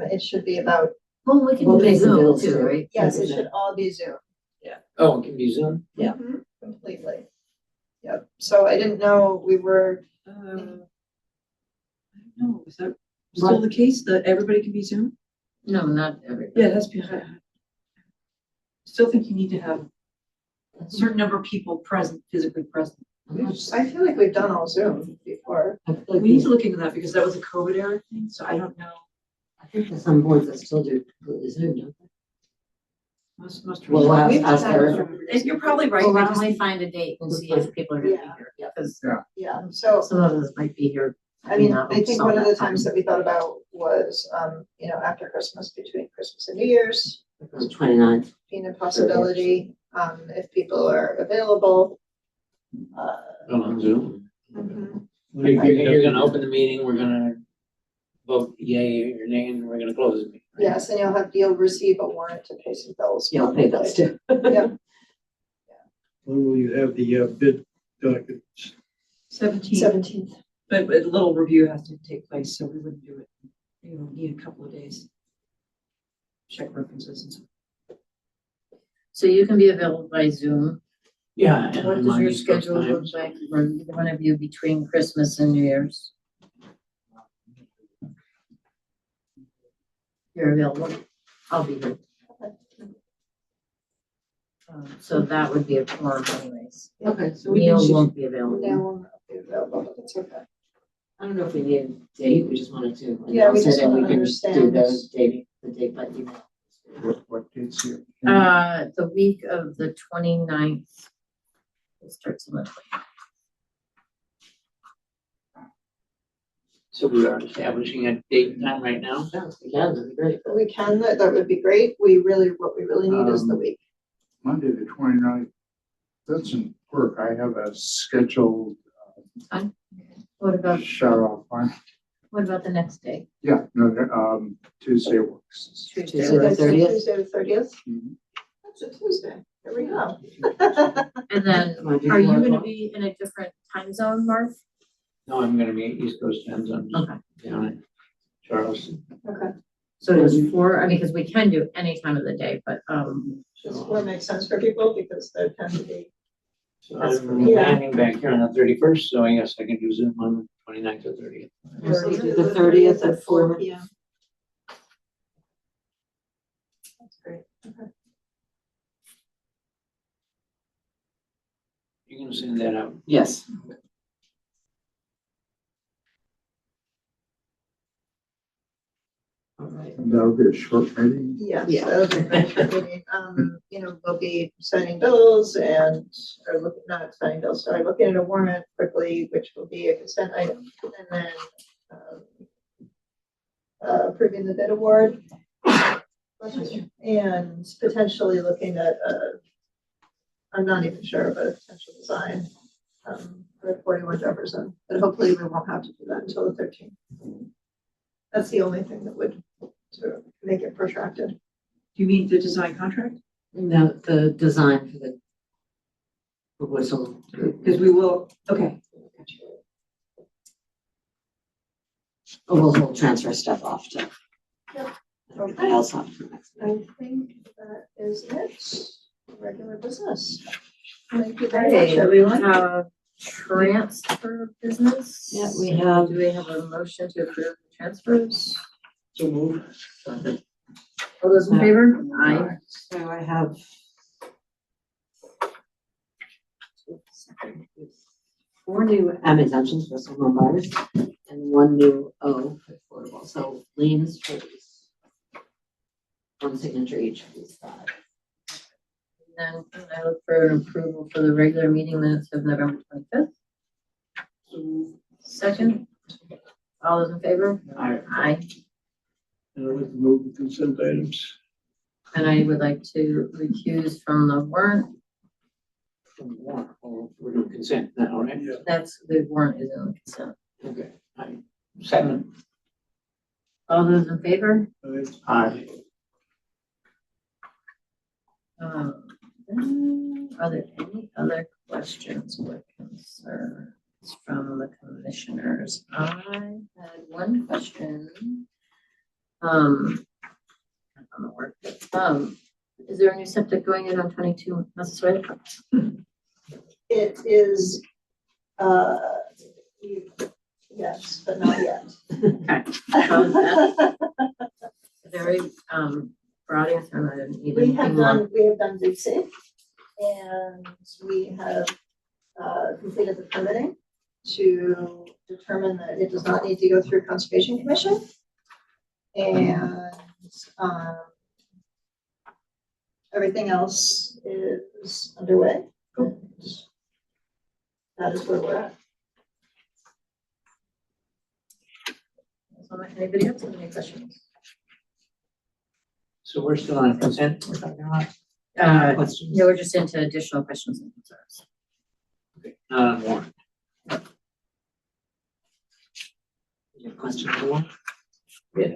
Speaker 3: It should be about,
Speaker 1: Well, we can
Speaker 8: We'll
Speaker 1: do
Speaker 8: pay
Speaker 1: a
Speaker 8: the
Speaker 1: Zoom
Speaker 8: bills
Speaker 1: too,
Speaker 8: too.
Speaker 1: right?
Speaker 3: yes, it should all be Zoom.
Speaker 2: Oh, it can be Zoom?
Speaker 8: Yeah.
Speaker 3: Mhm, completely. Yep, so I didn't know we were,
Speaker 7: I don't know, is that still the case, that everybody can be Zoom?
Speaker 1: No, not everybody.
Speaker 7: Yeah, it has to be. I still think you need to have a certain number of people present, physically present.
Speaker 3: I feel like we've done all Zoom before.
Speaker 8: I feel like
Speaker 7: We need to look into that because that was a COVID era thing, so I don't know.
Speaker 8: I think there's some boards that still do completely Zoom, don't they?
Speaker 7: Most.
Speaker 8: Well, we'll
Speaker 3: We've
Speaker 8: ask
Speaker 3: done
Speaker 8: Eric.
Speaker 7: And you're probably right.
Speaker 1: Well,
Speaker 7: I
Speaker 1: why
Speaker 7: just-
Speaker 1: don't we find a date and see if people are gonna be
Speaker 3: Yeah.
Speaker 1: here? Because
Speaker 3: Yeah, so
Speaker 1: some of us might be here.
Speaker 3: I mean,
Speaker 1: not
Speaker 3: I think
Speaker 1: all
Speaker 3: one of the
Speaker 1: that time.
Speaker 3: times that we thought about was, after Christmas, between Christmas and New Year's,
Speaker 8: It was 29th.
Speaker 3: being a possibility, if people are available.
Speaker 2: Well, on Zoom.
Speaker 3: Mhm.
Speaker 2: You're gonna open the meeting, we're gonna vote yay or nay, and we're gonna close the meeting. right?
Speaker 3: Yes, and you'll receive a warrant to pay some bills.
Speaker 8: Yeah, I'll pay those too.
Speaker 3: Yeah.
Speaker 4: When will you have the bid documents?
Speaker 7: 17th,
Speaker 3: 17th.
Speaker 7: but a little review has to take place, so we wouldn't do it. You know, need a couple of days. Check references and stuff.
Speaker 1: So you can be available by Zoom.
Speaker 2: Yeah. and
Speaker 1: What
Speaker 2: I'm
Speaker 1: does
Speaker 2: on
Speaker 1: your
Speaker 2: East Coast
Speaker 1: schedule look
Speaker 2: times.
Speaker 1: like for either one of you between Christmas and New Year's? You're available? I'll be here. So that would be a forum anyways.
Speaker 8: Okay, so we
Speaker 1: Neil
Speaker 8: can,
Speaker 1: won't be available.
Speaker 3: Now we'll not be available, but that's okay.
Speaker 8: I don't know if we need a date, we just wanted to.
Speaker 3: Yeah, we
Speaker 8: announce
Speaker 3: just
Speaker 8: it, and
Speaker 3: wanna
Speaker 8: we can
Speaker 3: understand.
Speaker 8: Do the date by email.
Speaker 6: What dates here?
Speaker 1: The week of the 29th. It starts on the 29th.
Speaker 2: So we are establishing a date and time right now?
Speaker 8: Yeah, we can, that'd be great.
Speaker 3: But we can, that would be great. What we really need is the week.
Speaker 6: Monday, the 29th doesn't work. I have a scheduled
Speaker 1: What about,
Speaker 6: shut off on.
Speaker 1: what about the next day?
Speaker 6: Yeah, no, Tuesday works.
Speaker 8: Tuesday
Speaker 3: So
Speaker 8: the
Speaker 3: that's
Speaker 8: 30th?
Speaker 3: Tuesday the 30th?
Speaker 6: Mhm.
Speaker 3: That's a Tuesday. There we go.
Speaker 1: And then,
Speaker 8: Wanna do
Speaker 1: are you
Speaker 8: 4
Speaker 1: gonna
Speaker 8: o'clock?
Speaker 1: be in a different time zone, Mark?
Speaker 2: No, I'm gonna be at East Coast time zone,
Speaker 1: Okay.
Speaker 2: down in Charleston.
Speaker 3: Okay,
Speaker 1: So it is 4, I mean, because we can do any time of the day, but,
Speaker 3: does what makes sense for people because there tend to be.
Speaker 2: So
Speaker 1: That's
Speaker 2: I'm
Speaker 1: pretty-
Speaker 2: landing back here on the 31st, so I guess I can do Zoom on the 29th or 30th.
Speaker 8: Let's do the 30th at 4.
Speaker 3: PM. That's great. Okay.
Speaker 2: You're gonna send that out.
Speaker 8: Yes. All right.
Speaker 6: And that'll be a short meeting.
Speaker 3: Yes,
Speaker 8: Yeah.
Speaker 3: that'll be a very short meeting. We'll be signing bills or looking, not signing bills, sorry, looking at a warrant quickly, which will be a consent item, and then approving the bid award. And potentially looking at, I'm not even sure, but a potential design for 41 Jefferson, but hopefully we won't have to do that until the 13th. That's the only thing that would sort of make it protracted.
Speaker 7: Do you mean the design contract?
Speaker 8: No, the design for the whistle.
Speaker 7: Because we will, okay.
Speaker 8: We'll transfer stuff off to.
Speaker 3: Yep.
Speaker 8: Everybody else off to the next
Speaker 3: I
Speaker 8: meeting.
Speaker 3: think that is it. Regular business. Thank you very much,
Speaker 1: Okay, we
Speaker 3: everyone.
Speaker 1: have transfer business.
Speaker 8: Yeah, we have.
Speaker 1: Do we have a motion to approve the transfers?
Speaker 4: So move.
Speaker 1: All those in favor? Aye.
Speaker 8: So I have. Four new M exemptions for some home buyers and one new O for affordable. So liens for these. One signature each of these five.
Speaker 1: Then I look for approval for the regular meeting minutes of November 25th. Second. All those in favor?
Speaker 2: Aye.
Speaker 1: Aye.
Speaker 4: And I'd like to move the consent items.
Speaker 1: And I would like to recuse from the warrant.
Speaker 2: We're doing consent now, right?
Speaker 4: Yeah.
Speaker 1: That's, the warrant is in the consent.
Speaker 2: Okay. Aye. Second.
Speaker 1: All those in favor?
Speaker 2: Aye.
Speaker 1: Are there any other questions or concerns from the commissioners? I had one question. On the work. Is there a new septic going in on 22 Massasoit?
Speaker 3: It is, yes, but not yet.
Speaker 1: Okay. How's that? Very, broad answer, I didn't need
Speaker 3: We have
Speaker 1: anything more.
Speaker 3: done dig safe, and we have completed the permitting to determine that it does not need to go through Conservation Commission. And everything else is underway. And that is where we're at.
Speaker 1: So, anybody else have any questions?
Speaker 2: So we're still on consent, we're talking about?
Speaker 8: Questions?
Speaker 1: No, we're just into additional questions and concerns.
Speaker 2: Okay, not on warrant.
Speaker 8: You have questions for one?
Speaker 2: Yeah.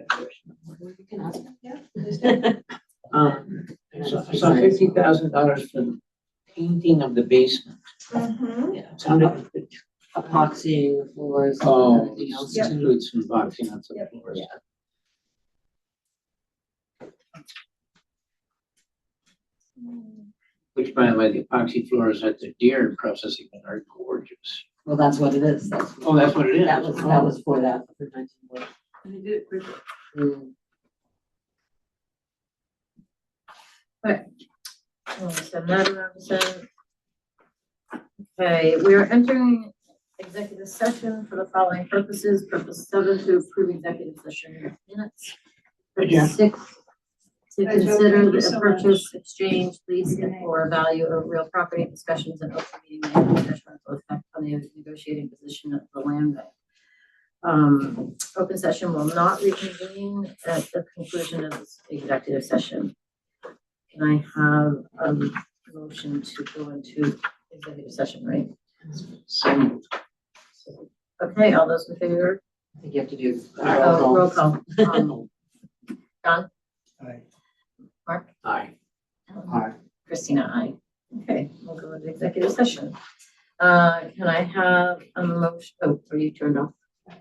Speaker 8: You can ask.
Speaker 3: Yeah.
Speaker 2: I saw $50,000 for the painting of the basement.
Speaker 3: Mm-hmm.
Speaker 8: Yeah.
Speaker 2: Sounded,
Speaker 8: Epoxying the floors and
Speaker 2: oh,
Speaker 8: everything else.
Speaker 3: Yep.
Speaker 2: includes some boxing on some
Speaker 3: Yep.
Speaker 2: floors.
Speaker 8: Yeah.
Speaker 2: Which, by the way, the epoxy floors at the Deere processing are gorgeous.
Speaker 8: Well, that's what it is. That's.
Speaker 2: Oh, that's what it is.
Speaker 8: That was for that, for 1940.
Speaker 7: And they did it quickly.
Speaker 1: So Madam Representative. Okay, we are entering executive session for the following purposes. Purpose 7, to approve executive session minutes.
Speaker 2: Yeah.
Speaker 1: Purpose 6, to
Speaker 3: Hi, Joe.
Speaker 1: consider
Speaker 3: Thank you
Speaker 1: the
Speaker 3: so
Speaker 1: purchase, exchange, lease, and or value of real property discussions and open meeting may have a detrimental effect on the negotiating position of the land bank. Open session will not reconvene at the conclusion of this executive session. Can I have a motion to go into executive session, right?
Speaker 2: So,
Speaker 1: Okay, all those in favor?
Speaker 8: I think you have to do.
Speaker 1: Roll call. John?
Speaker 4: Aye.
Speaker 1: Mark?
Speaker 2: aye.
Speaker 6: Aye.
Speaker 1: Christina, aye. Okay, we'll go into executive session. Can I have a motion? Oh, are you turned off?